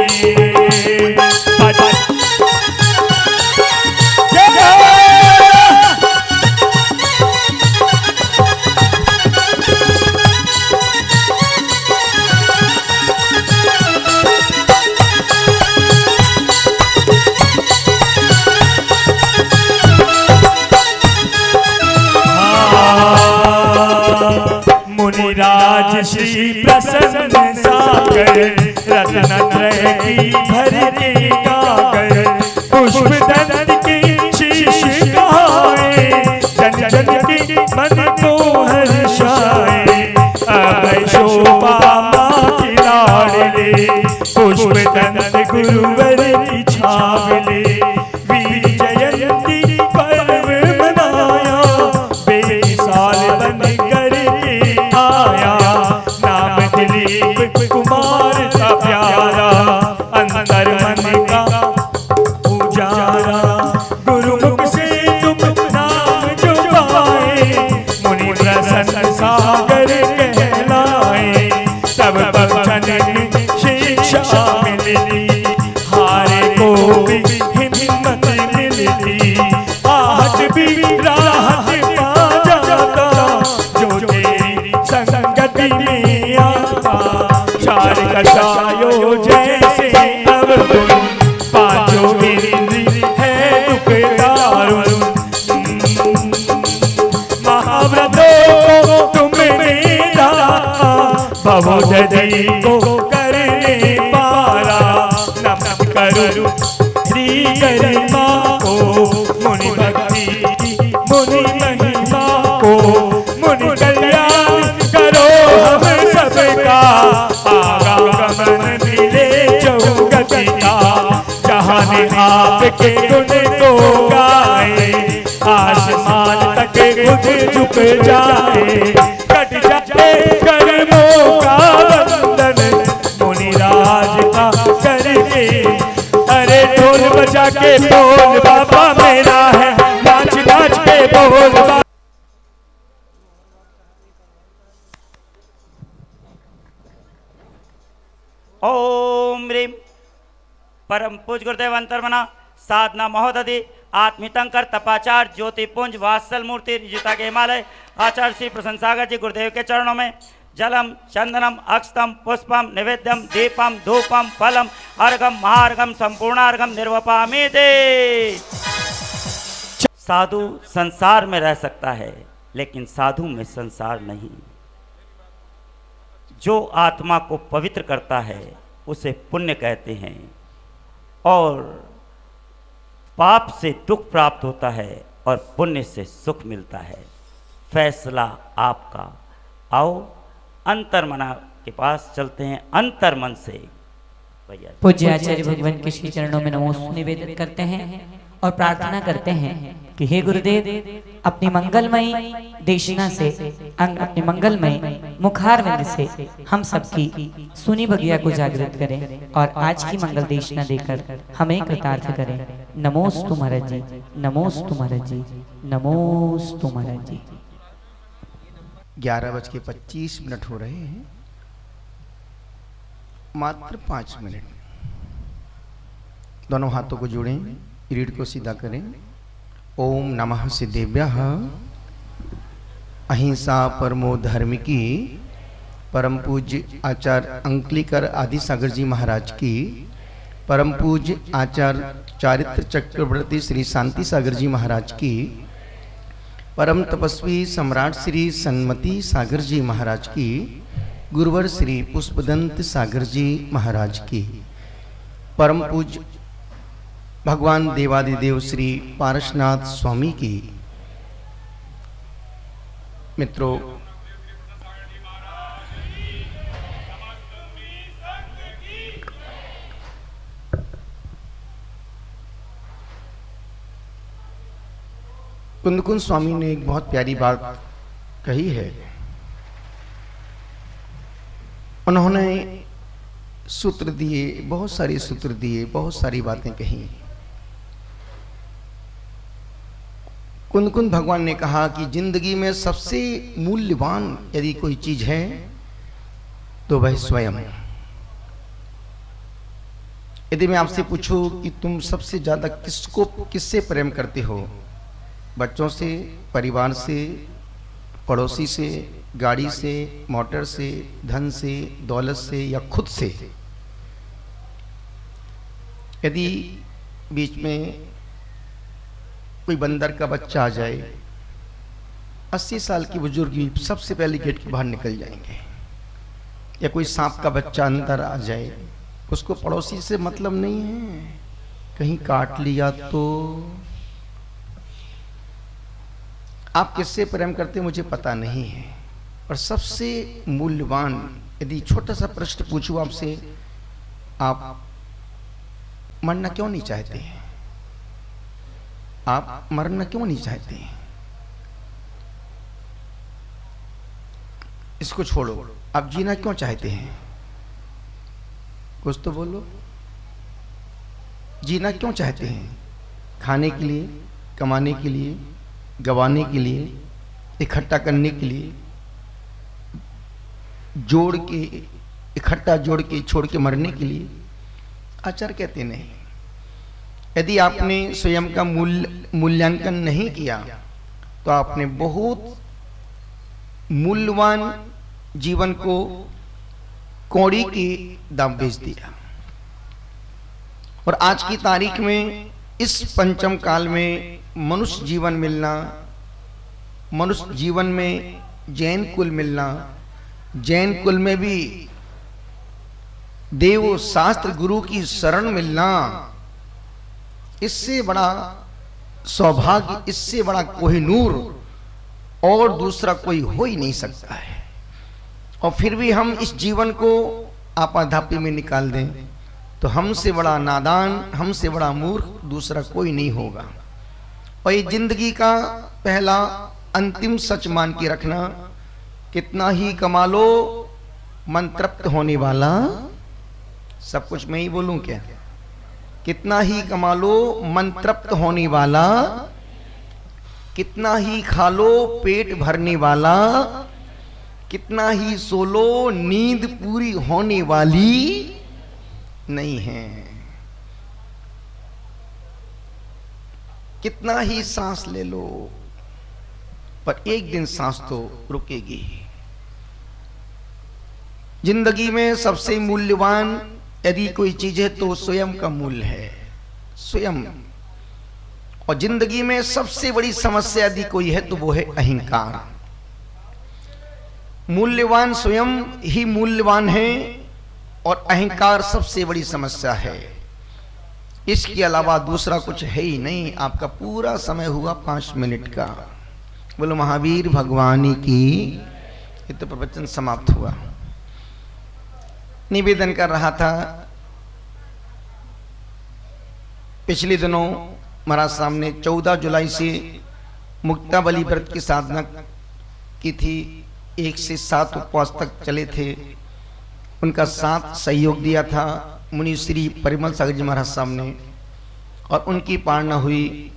[SPEAKER 12] मुनिराज श्री प्रसन्न सागर रत्नत्रय की भर के गागर पुष्प दंत की शीश कहाए जन जन के मन को हर्षाए अभय शोभा माँ की लाडले पुष्प दंत गुरुवर की छावले वीर जयंती पर्व मनाया बेमिसाल बन दिलीप कुमार का प्यारा अंतर मन का उजारा गुरुमुख से तुम नाम जो पाए मुनि प्रसन्न सागर कहलाए तब बचन शिक्षा मिली हारे को भी हिम्मत मिलती आहट भी राहत पा जाता जो तेरी संगति में चार कषायों जैसे अवगुण पांचों इंद्री है दुखदारुण महाव्रतों को तुमने दाता भवोदधि को करने पारा नमन करो श्री गरिमा को मुनि भक्ति की मुनि महिमा को मुनि कल्याण करो हम सबका आगमन मिले चौगति का जहां आपके गुण को गाए आसमान तक खुद झुक जाए कट जाए कर्मों का बंधन मुनिराज का करके अरे ढोल बजा के बोल बाबा मेरा है नाच नाच के बोल बाबा।
[SPEAKER 4] ओम ह्रीम परम पूज गुरुदेव अंतर्मना साधना महोदधि आत्मितंकर तपाचार ज्योतिपुंज वात्सल मूर्ति रिजुता के हिमालय आचार्य श्री प्रसन्न सागर जी गुरुदेव के चरणों में जलम चंदनम अक्षतम पुष्पम निवेद्यम दीपम धूपम फलम अर्घम महार्घम संपूर्णार्घम निर्वपामि ते। साधु संसार में रह सकता है लेकिन साधु में संसार नहीं। जो आत्मा को पवित्र करता है उसे पुण्य कहते हैं, और पाप से दुख प्राप्त होता है और पुण्य से सुख मिलता है। फैसला आपका। आओ अंतर्मना के पास चलते हैं, अंतर्मन से। भैया
[SPEAKER 8] पूज्य आचार्य भगवान के श्री चरणों में नमोस्तु निवेदन करते हैं और प्रार्थना करते हैं कि हे गुरुदेव, अपनी मंगलमयी देशना से अपनी मंगलमय मुखारविंद से हम सबकी सुनी बगिया को जागृत करें और आज की मंगल देशना देकर हमें कृतार्थ करें। नमोस्तु महाराज जी, नमोस्तु महाराज जी, नमोस्तु महाराज जी।
[SPEAKER 10] 11:25 हो रहे हैं, मात्र 5 मिनट। दोनों हाथों को जोड़ें, रीढ़ को सीधा करें। ओम नमः सिद्धेभ्यः। अहिंसा परमो धर्म की परम पूज्य आचार्य अंकलीकर आदि सागर जी महाराज की, परम पूज्य आचार्य चारित्र चक्रवर्ती श्री शांति सागर जी महाराज की, परम तपस्वी सम्राट श्री सन्मति सागर जी महाराज की, गुरुवर श्री पुष्पदंत सागर जी महाराज की, परम पूज्य भगवान देवादिदेव श्री पारसनाथ स्वामी की। मित्रों, कुंदकुंद स्वामी ने एक बहुत प्यारी बात कही है। उन्होंने सूत्र दिए, बहुत सारे सूत्र दिए, बहुत सारी बातें कही। कुंदकुंद भगवान ने कहा कि जिंदगी में सबसे मूल्यवान यदि कोई चीज है तो वह स्वयं। यदि मैं आपसे पूछूं कि तुम सबसे ज्यादा किससे प्रेम करते हो, बच्चों से, परिवार से, पड़ोसी से, गाड़ी से, मोटर से, धन से, दौलत से, या खुद से? यदि बीच में कोई बंदर का बच्चा आ जाए, 80 साल की बुजुर्ग भी सबसे पहले गेट के बाहर निकल जाएंगे, या कोई सांप का बच्चा अंदर आ जाए, उसको पड़ोसी से मतलब नहीं है, कहीं काट लिया तो। आप किससे प्रेम करते मुझे पता नहीं है, और सबसे मूल्यवान यदि छोटा सा प्रश्न पूछूं आपसे, आप मरना क्यों नहीं चाहते हैं? आप मरना क्यों नहीं चाहते हैं? इसको छोड़ो, आप जीना क्यों चाहते हैं? कुछ तो बोलो। जीना क्यों चाहते हैं? खाने के लिए, कमाने के लिए, गवाने के लिए, इकट्ठा करने के लिए, जोड़ के, इकट्ठा जोड़ के छोड़ के मरने के लिए? आचार्य कहते नहीं। यदि आपने स्वयं का मूल्यांकन नहीं किया तो आपने बहुत मूल्यवान जीवन को कौड़ी के दाम बेच दिया। और आज की तारीख में, इस पंचम काल में मनुष्य जीवन मिलना, मनुष्य जीवन में जैन कुल मिलना, जैन कुल में भी देव शास्त्र गुरु की शरण मिलना, इससे बड़ा सौभाग्य, इससे बड़ा कोहिनूर और दूसरा कोई हो ही नहीं सकता है। और फिर भी हम इस जीवन को आपाधापी में निकाल दें तो हमसे बड़ा नादान, हमसे बड़ा मूर्ख दूसरा कोई नहीं होगा। और ये जिंदगी का पहला अंतिम सच मान के रखना, कितना ही कमा लो मन तृप्त होने वाला, सब कुछ मैं ही बोलूं क्या? कितना ही कमा लो मन तृप्त होने वाला, कितना ही खा लो पेट भरने वाला, कितना ही सो लो नींद पूरी होने वाली नहीं है। कितना ही सांस ले लो, पर एक दिन सांस तो रुकेगी। जिंदगी में सबसे मूल्यवान यदि कोई चीज है तो स्वयं का मूल्य है, स्वयं। और जिंदगी में सबसे बड़ी समस्या यदि कोई है तो वो है अहंकार।
[SPEAKER 7] मूल्यवान स्वयं ही मूल्यवान है और अहंकार सबसे बड़ी समस्या है। इसके अलावा दूसरा कुछ है ही नहीं। आपका पूरा समय हुआ 5 मिनट का। बोलो महावीर भगवान की। ये तो प्रवचन समाप्त हुआ। निवेदन कर रहा था, पिछले दिनों महाराज सामने 14 जुलाई से मुक्ताबली व्रत की साधना की थी। 1 से 7 उपवास तक चले थे। उनका साथ सहयोग दिया था मुनि श्री परिमल सागर जी महाराज सामने, और उनकी पालना हुई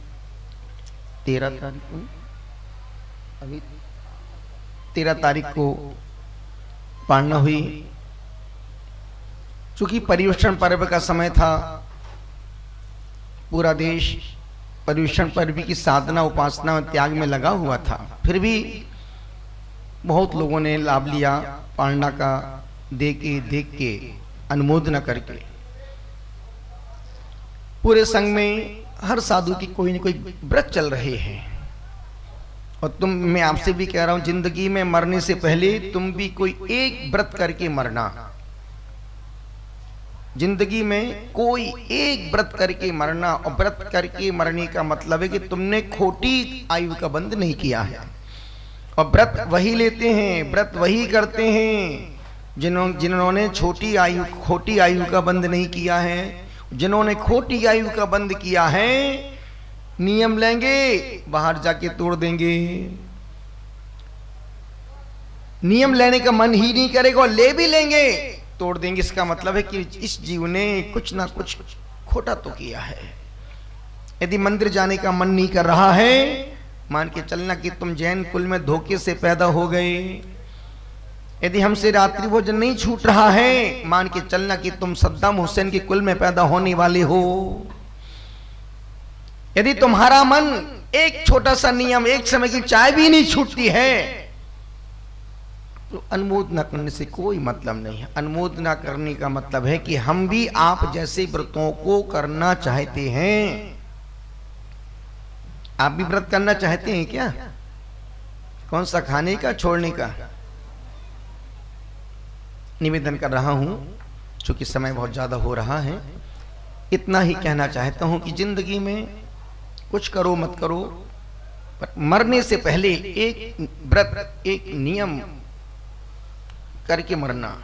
[SPEAKER 7] 13 तारीख को। अभी 13 तारीख को पालना हुई। चूंकि पर्युषण पर्व का समय था, पूरा देश पर्युषण पर्व की साधना उपासना और त्याग में लगा हुआ था, फिर भी बहुत लोगों ने लाभ लिया पालना का, देख के अनुमोदना करके। पूरे संघ में हर साधु की कोई न कोई व्रत चल रहे हैं। और मैं आपसे भी कह रहा हूं, जिंदगी में मरने से पहले तुम भी कोई एक व्रत करके मरना। जिंदगी में कोई एक व्रत करके मरना। और व्रत करके मरने का मतलब है कि तुमने खोटी आयु का बंध नहीं किया है। और व्रत वही लेते हैं, व्रत वही करते हैं जिन्होंने खोटी आयु का बंध नहीं किया है। जिन्होंने खोटी आयु का बंध किया है, नियम लेंगे, बाहर जाके तोड़ देंगे। नियम लेने का मन ही नहीं करेगा, और ले भी लेंगे तोड़ देंगे। इसका मतलब है कि इस जीव ने कुछ ना कुछ खोटा तो किया है। यदि मंदिर जाने का मन नहीं कर रहा है, मान के चलना कि तुम जैन कुल में धोखे से पैदा हो गए। यदि हमसे रात्रि भोजन नहीं छूट रहा है, मान के चलना कि तुम सद्दाम हुसैन के कुल में पैदा होने वाले हो। यदि तुम्हारा मन एक छोटा सा नियम, एक समय की चाय भी नहीं छूटती है, तो अनुमोदना करने से कोई मतलब नहीं है। अनुमोदना करने का मतलब है कि हम भी आप जैसे व्रतों को करना चाहते हैं। आप भी व्रत करना चाहते हैं क्या? कौन सा, खाने का, छोड़ने का? निवेदन कर रहा हूं, चूंकि समय बहुत ज्यादा हो रहा है, इतना ही कहना चाहता हूं कि जिंदगी में कुछ करो मत करो, पर मरने से पहले एक व्रत, एक नियम करके मरना।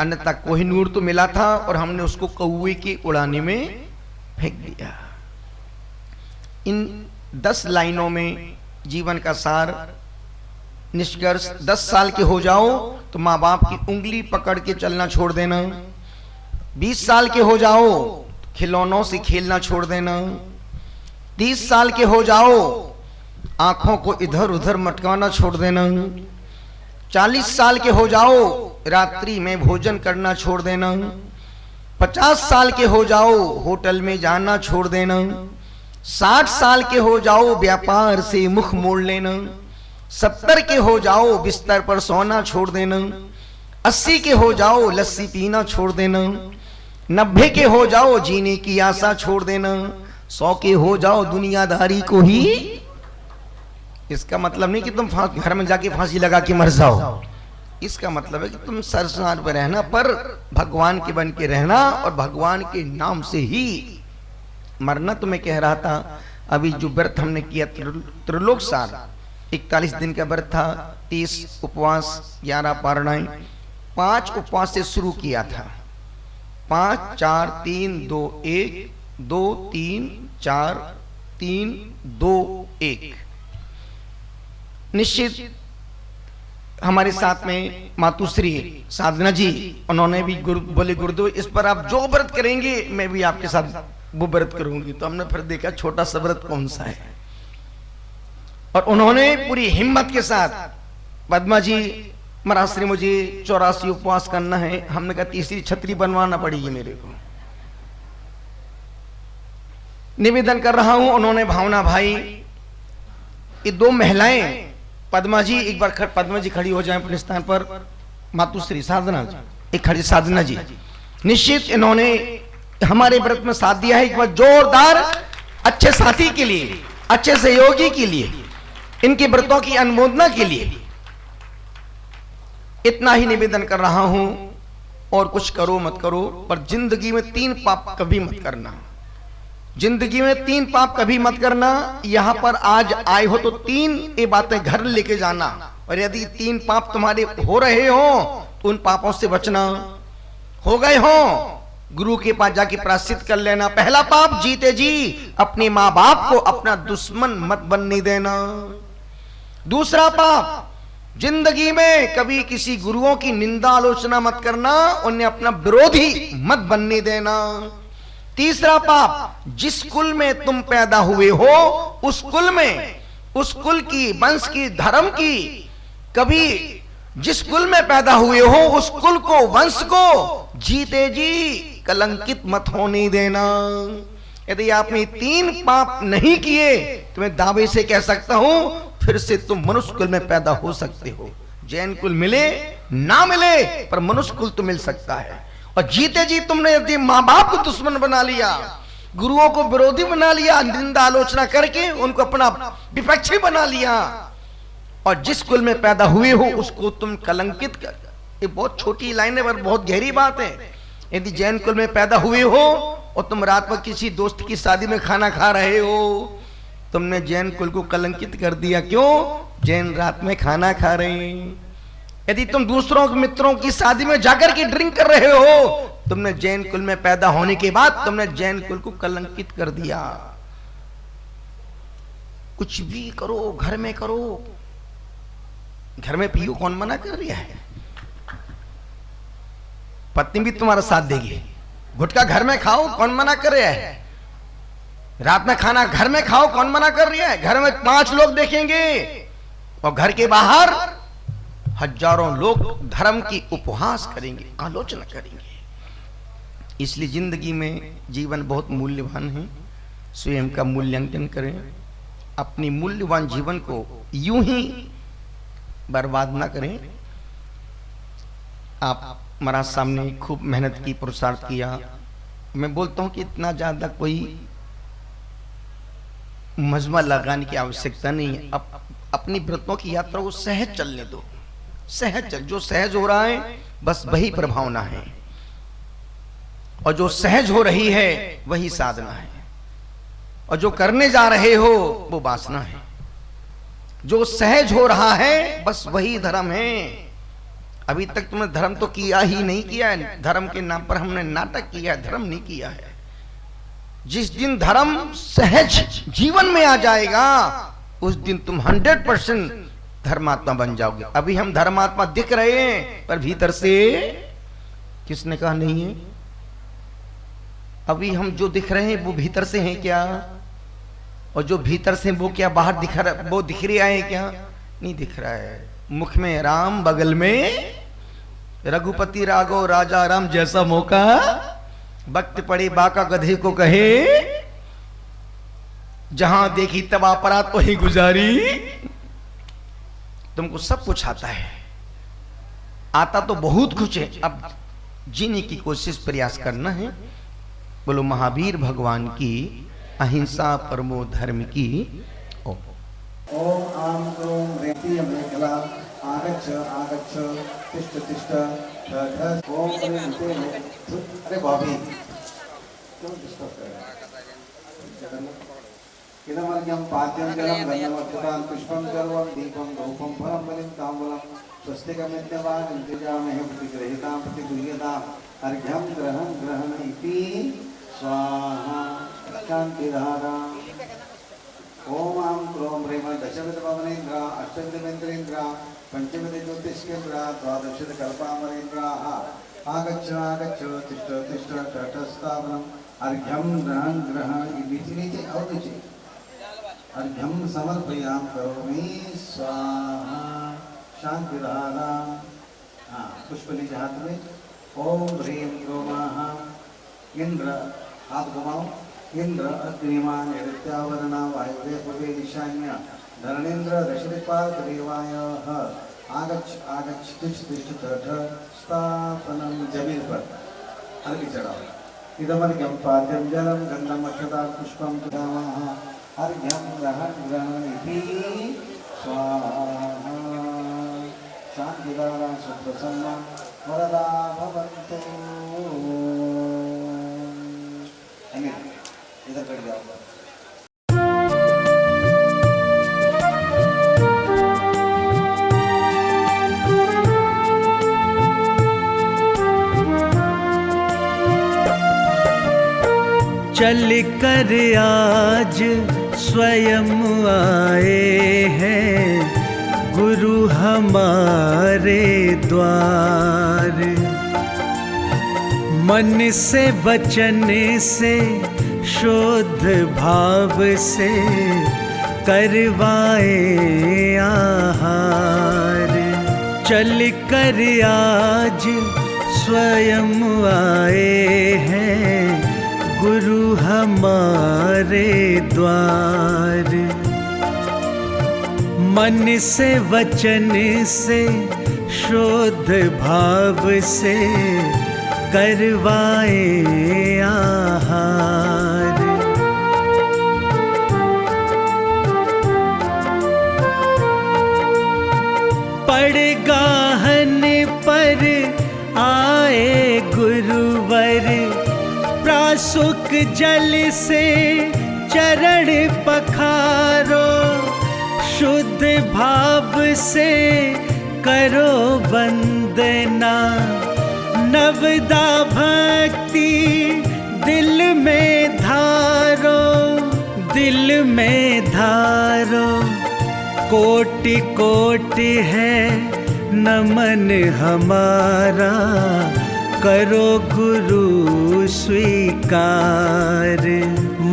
[SPEAKER 7] अन्यथा कोहिनूर तो मिला था और हमने उसको कौवे की उड़ाने में फेंक दिया। इन 10 लाइनों में जीवन का सार, निष्कर्ष। 10 साल के हो जाओ तो माँ बाप की उंगली पकड़ के चलना छोड़ देना। 20 साल के हो जाओ तो खिलौनों से खेलना छोड़ देना। 30 साल के हो जाओ आंखों को इधर उधर मटकाना छोड़ देना। 40 साल के हो जाओ रात्रि में भोजन करना छोड़ देना। 50 साल के हो जाओ होटल में जाना छोड़ देना। 60 साल के हो जाओ व्यापार से मुख मोड़ लेना। 70 के हो जाओ बिस्तर पर सोना छोड़ देना। 80 के हो जाओ लस्सी पीना छोड़ देना। 90 के हो जाओ जीने की आशा छोड़ देना। 100 के हो जाओ दुनियादारी को ही। इसका मतलब नहीं कि तुम घर में जाके फांसी लगा के मर जाओ। इसका मतलब है कि तुम सरसार पर रहना, पर भगवान के बन के रहना और भगवान के नाम से ही मरना। तो मैं कह रहा था, अभी जो व्रत हमने किया त्रिलोक सार, 41 दिन का व्रत था। 30 उपवास, 11 पारणाएं, 5 उपवास से शुरू किया था। 5 4 3 2 1 2 3 4 3 2 1। निश्चित हमारे साथ में मातुश्री साधना जी, उन्होंने भी बोले गुरुदेव इस पर आप जो व्रत करेंगे मैं भी आपके साथ वो व्रत करूंगी। तो हमने फिर देखा छोटा सा व्रत कौन सा है, और उन्होंने पूरी हिम्मत के साथ, पद्मा जी महाराज मुझे 84 उपवास करना है। हमने कहा तीसरी छतरी बनवाना पड़ेगी मेरे को। निवेदन कर रहा हूं, उन्होंने भावना भाई, ये 2 महिलाएं, पद्मा जी एक बार पद्मा जी खड़ी हो जाएं अपने स्थान पर, मातुश्री साधना जी एक खड़ी, साधना जी। निश्चित इन्होंने हमारे व्रत में साथ दिया है। एक बार जोरदार अच्छे साथी के लिए, अच्छे सहयोगी के लिए, इनके व्रतों की अनुमोदना के लिए। इतना ही निवेदन कर रहा हूं, और कुछ करो मत करो, पर जिंदगी में 3 पाप कभी मत करना। जिंदगी में 3 पाप कभी मत करना। यहां पर आज आए हो तो 3 ये बातें घर लेके जाना, और यदि 3 पाप तुम्हारे हो रहे हो तो उन पापों से बचना। हो गए हो, गुरु के पास जाके प्रायश्चित कर लेना। पहला पाप, जीते जी अपने माँ बाप को अपना दुश्मन मत बनने देना। दूसरा पाप, जिंदगी में कभी किसी गुरुओं की निंदा आलोचना मत करना, उन्हें अपना विरोधी मत बनने देना। तीसरा पाप, जिस कुल में तुम पैदा हुए हो उस कुल में, उस कुल की, वंश की, धर्म की, कभी जिस कुल में पैदा हुए हो उस कुल को, वंश को जीते जी कलंकित मत होने देना। यदि आपने 3 पाप नहीं किए तो मैं दावे से कह सकता हूं फिर से तुम मनुष्य कुल में पैदा हो सकते हो। जैन कुल मिले ना मिले, पर मनुष्य कुल तो मिल सकता है। और जीते जी तुमने यदि माँ बाप को दुश्मन बना लिया, गुरुओं को विरोधी बना लिया, निंदा आलोचना करके उनको अपना विपक्षी बना लिया, और जिस कुल में पैदा हुए हो उसको तुम कलंकित कर। ये बहुत छोटी लाइन है पर बहुत गहरी बात है। यदि जैन कुल में पैदा हुए हो और तुम रात में किसी दोस्त की शादी में खाना खा रहे हो, तुमने जैन कुल को कलंकित कर दिया। क्यों? जैन रात में खाना खा रहे हैं। यदि तुम दूसरों के मित्रों की शादी में जाकर के ड्रिंक कर रहे हो, तुमने जैन कुल में पैदा होने के बाद तुमने जैन कुल को कलंकित कर दिया। कुछ भी करो, घर में करो, घर में पियो, कौन मना कर रहा है? पत्नी भी तुम्हारा साथ देगी। गुटखा घर में खाओ, कौन मना कर रहा है? रात में खाना घर में खाओ, कौन मना कर रहा है? घर में 5 लोग देखेंगे और घर के बाहर हजारों लोग धर्म की उपहास करेंगे, आलोचना करेंगे। इसलिए जिंदगी में जीवन बहुत मूल्यवान है। स्वयं का मूल्यांकन करें, अपनी मूल्यवान जीवन को यूं ही बर्बाद ना करें। आप महाराज सामने खूब मेहनत की, पुरुषार्थ किया। मैं बोलता हूं कि इतना ज्यादा कोई मजमा लगाने की आवश्यकता नहीं है। अपनी व्रतों की यात्रा को सहज चलने दो। सहज चल, जो सहज हो रहा है बस वही प्रभावना है, और जो सहज हो रही है वही साधना है, और जो करने जा रहे हो वो वासना है। जो सहज हो रहा है बस वही धर्म है। अभी तक तुमने धर्म तो किया ही नहीं किया है। धर्म के नाम पर हमने नाटक किया है, धर्म नहीं किया है। जिस दिन धर्म सहज जीवन में आ जाएगा उस दिन तुम 100% धर्मात्मा बन जाओगे। अभी हम धर्मात्मा दिख रहे हैं पर भीतर से, किसने कहा नहीं है? अभी हम जो दिख रहे हैं वो भीतर से हैं क्या? और जो भीतर से वो क्या बाहर दिख रहा, वो दिख रहा है क्या? नहीं दिख रहा है। मुख में राम, बगल में रघुपति राघव राजा राम, जैसा मौका वक्त पड़े बाका गधे को कहे, जहां देखी तब अपराध वही गुजारी। तुमको सब कुछ आता है, आता तो बहुत कुछ है, अब जीने की कोशिश प्रयास करना है। बोलो महावीर भगवान की, अहिंसा परमो धर्म की।
[SPEAKER 5] ओम आम क्रोम रेति मेखला आगच्छ आगच्छ तिष्ठ तिष्ठ ढ ओम रेति अरे भाभी क्यों डिस्टर्ब कर रहे हैं? इदमर्घ्यं पाद्यं जलं गन्धमक्षतां पुष्पं सर्वं दीपं धूपं फलं बलिं ताम्बूलं स्वस्तिकमित्यवान् इंतजामहे प्रतिगृहीतां प्रतिगृह्यताम् अर्घ्यं ग्रहण इति स्वाहा। शान्तिधारा। ओम आम क्रोम रेम दशविध पवनेन्द्र अष्टविधेन्द्रेन्द्र पंचविध ज्योतिष्केन्द्र द्वादशविध कल्पामरेन्द्राः आगच्छ आगच्छ तिष्ठ तिष्ठ तटस्थापनम् अर्घ्यं ग्रहण नीचे नीचे और नीचे अर्घ्यं समर्पयाम करोमि स्वाहा। शांतिधारा। हाँ, पुष्प लीजिए हाथ में। ओम ह्रीं क्रोमाः इंद्र, हाथ घुमाओ। इंद्र अग्निमान विद्यावरणा वायुवे पूर्वे ईशान्य धरणेन्द्र दशदिक्पाल देवाय आगच्छ आगच्छ तिष्ठ तिष्ठ तट स्थापनम। जमीन पर अर्घ्य चढ़ाओ। इदमर्घ्यं पाद्यं जलं गन्धम् अक्षतां पुष्पं ददामः अर्घ्यं ग्रहण इति स्वाहा। शान्तिदाना सुप्रसन्ना वरदा भवन्तु। इधर कट जाओ।
[SPEAKER 13] चल कर आज स्वयं आए हैं गुरु हमारे द्वार। मन से वचन से शुद्ध भाव से करवाए आहार। चल कर आज स्वयं आए हैं गुरु हमारे द्वार। मन से वचन से शुद्ध भाव से करवाए आहार। पड़गाहन पर आए गुरुवर प्रासुक जल से चरण पखारो। शुद्ध भाव से करो वंदना नवदा भक्ति दिल में धारो। दिल में धारो कोटि कोटि है नमन हमारा करो गुरु स्वीकार।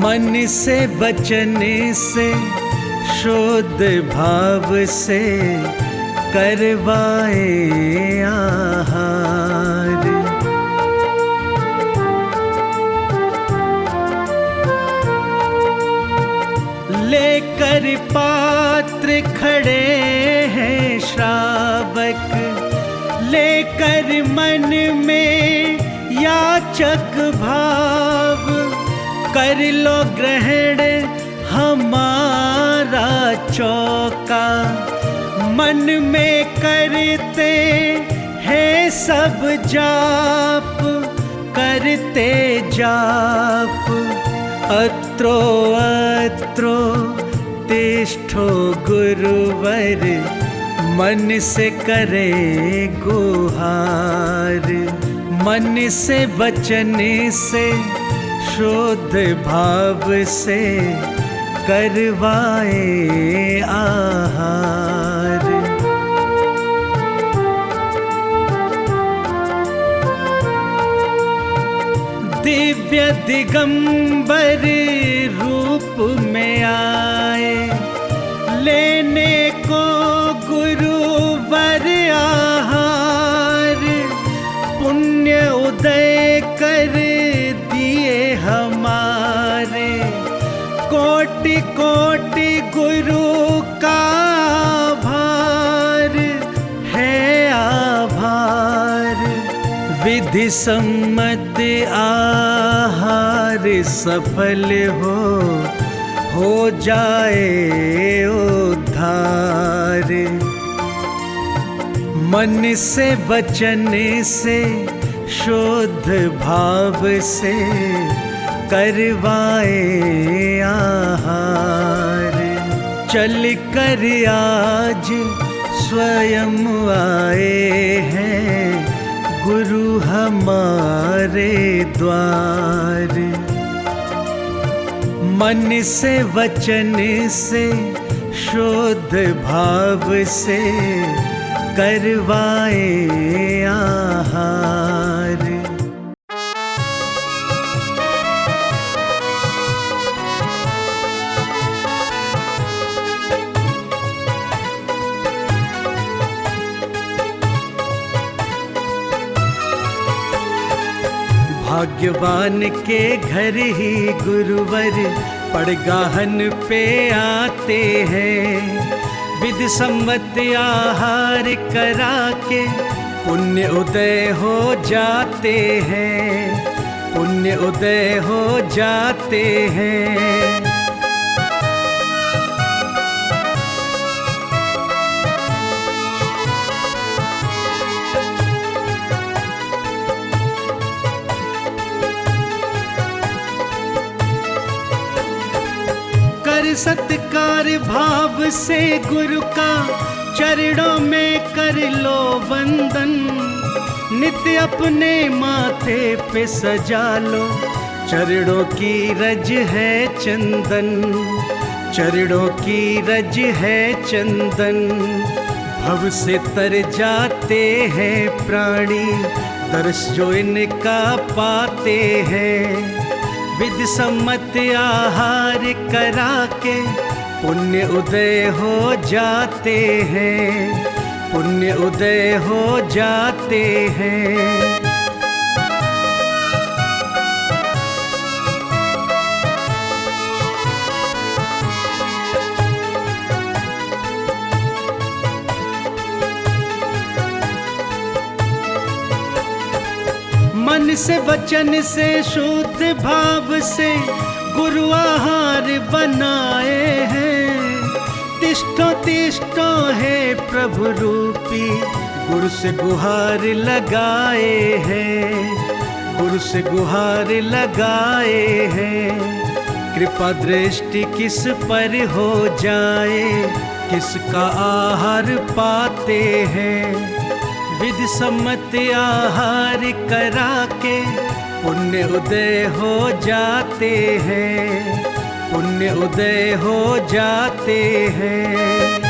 [SPEAKER 13] मन से वचन से शुद्ध भाव से करवाए आहार। लेकर पात्र खड़े हैं श्रावक लेकर मन में याचक भाव। कर लो ग्रहण हमारा चौका मन में करते हैं सब जाप करते जाप। अत्रो अत्रो तिष्ठो गुरुवर मन से करे गुहार। मन से वचन से शुद्ध भाव से करवाए आहार। दिव्य दिगंबर रूप में आए लेने को गुरुवर आहार। पुण्य उदय कर दिए हमारे कोटि कोटि गुरु का आभार है आभार। विधि सम्मत आहार सफल हो जाए उद्धार। मन से वचन से शुद्ध भाव से करवाए आहार। चल कर आज स्वयं आए हैं गुरु हमारे द्वार। मन से वचन से शुद्ध भाव से करवाए आहार। भाग्यवान के घर ही गुरुवर पड़गाहन पे आते हैं। विधि सम्मत आहार करा के पुण्य उदय हो जाते हैं। पुण्य उदय हो जाते हैं। सत्कार भाव से गुरु का चरणों में कर लो वंदन। नित्य अपने माथे पे सजा लो, चरणों की रज है चंदन, चरणों की रज है चंदन। भव से तर जाते हैं प्राणी, दर्श जो इनका पाते हैं। विधि सम्मत आहार करा के पुण्य उदय हो जाते हैं, पुण्य उदय हो जाते हैं। मन से वचन से शुद्ध भाव से गुरु आहार बनाए हैं। तिष्ठो तिष्ठो है प्रभु रूपी, गुरु से गुहार लगाए हैं, गुरु से गुहार लगाए हैं। कृपा दृष्टि किस पर हो जाए, किसका आहार पाते हैं। विधि सम्मत आहार करा के पुण्य उदय हो जाते हैं, पुण्य उदय हो जाते हैं।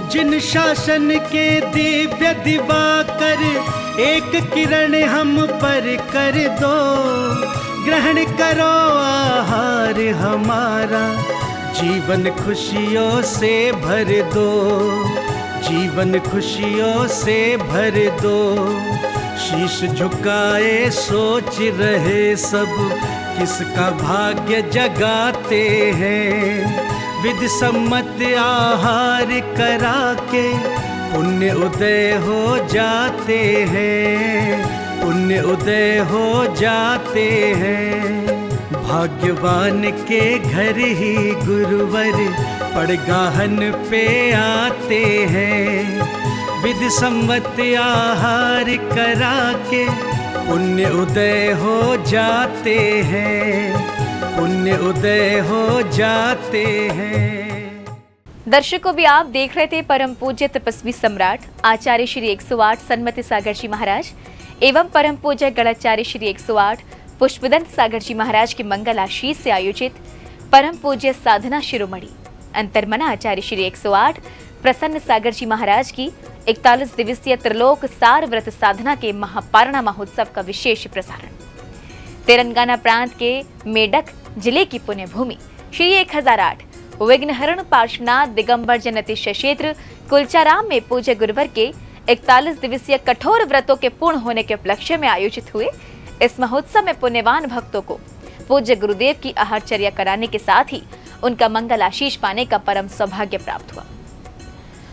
[SPEAKER 13] जिन शासन के दिव्य दिवाकर एक किरण हम पर कर दो। ग्रहण करो आहार हमारा, जीवन खुशियों से भर दो, जीवन खुशियों से भर दो। शीश झुकाए सोच रहे सब, किसका भाग्य जगाते हैं। विधि सम्मत आहार करा के पुण्य उदय हो जाते हैं, पुण्य उदय हो जाते हैं। भाग्यवान के घर ही गुरुवर पड़गाहन पे आते हैं। विधि सम्मत आहार करा के पुण्य उदय हो जाते हैं, पुण्य उदय हो जाते हैं।
[SPEAKER 2] दर्शकों, भी आप देख रहे थे परम पूज्य तपस्वी सम्राट आचार्य श्री 108 सन्मति सागर जी महाराज एवं परम पूज्य गणाचार्य श्री 108 पुष्पदंत सागर जी महाराज के मंगल आशीष से आयोजित परम पूज्य साधना शिरोमणि अंतर्मना आचार्य श्री 108 प्रसन्न सागर जी महाराज की 41 दिवसीय त्रिलोक सार व्रत साधना के महापारणा महोत्सव का विशेष प्रसारण तेलंगाना प्रांत के मेडक जिले की पुण्य भूमि श्री 1008 विघ्नहरण पार्श्वनाथ दिगंबर जनतीश क्षेत्र कुलचाराम में पूज्य गुरुवर के 41 दिवसीय कठोर व्रतों के पूर्ण होने के उपलक्ष्य में आयोजित हुए इस महोत्सव में पुण्यवान भक्तों को पूज्य गुरुदेव की आहारचर्या कराने के साथ ही उनका मंगल आशीष पाने का परम सौभाग्य प्राप्त हुआ।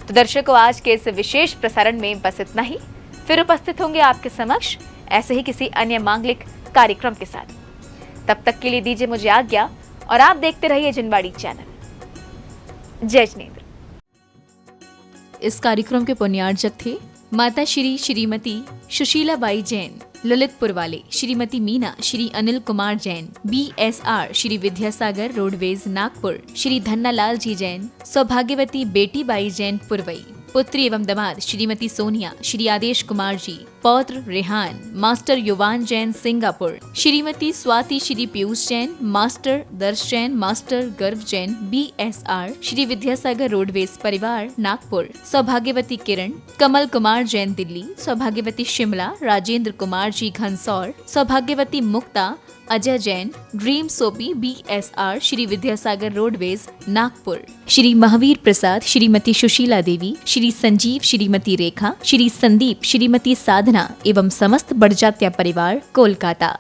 [SPEAKER 2] तो दर्शकों, आज के इस विशेष प्रसारण में बस इतना ही। फिर उपस्थित होंगे आपके समक्ष ऐसे ही किसी अन्य मांगलिक कार्यक्रम के साथ। तब तक के लिए दीजिए मुझे आज्ञा और आप देखते रहिए जिनवाड़ी चैनल। जय जिनेंद्र।
[SPEAKER 1] इस कार्यक्रम के पुण्यार्जक थे माता श्री श्रीमती सुशीला बाई जैन ललितपुर वाले, श्रीमती मीना श्री अनिल कुमार जैन BSR श्री विद्यासागर रोडवेज नागपुर, श्री धन्नालाल जी जैन सौभाग्यवती बेटी बाई जैन पुरवई, पुत्री एवं दामाद श्रीमती सोनिया श्री आदेश कुमार जी, पौत्र रेहान मास्टर युवान जैन सिंगापुर, श्रीमती स्वाति श्री पीयूष जैन मास्टर दर्श जैन मास्टर गर्भ जैन BSR श्री विद्यासागर रोडवेज परिवार नागपुर, सौभाग्यवती किरण कमल कुमार जैन दिल्ली, सौभाग्यवती शिमला राजेंद्र कुमार जी घनसौर, सौभाग्यवती Mukta Ajay Jain Dream Soapy BSR Shri Vidyasagar Roadways Nagpur, Shri Mahavir Prasad Shrimati Sushila Devi, Shri Sanjeev Shrimati Rekha, Shri Sandeep Shrimati Sadhana एवं समस्त बड़जात्या परिवार कोलकाता।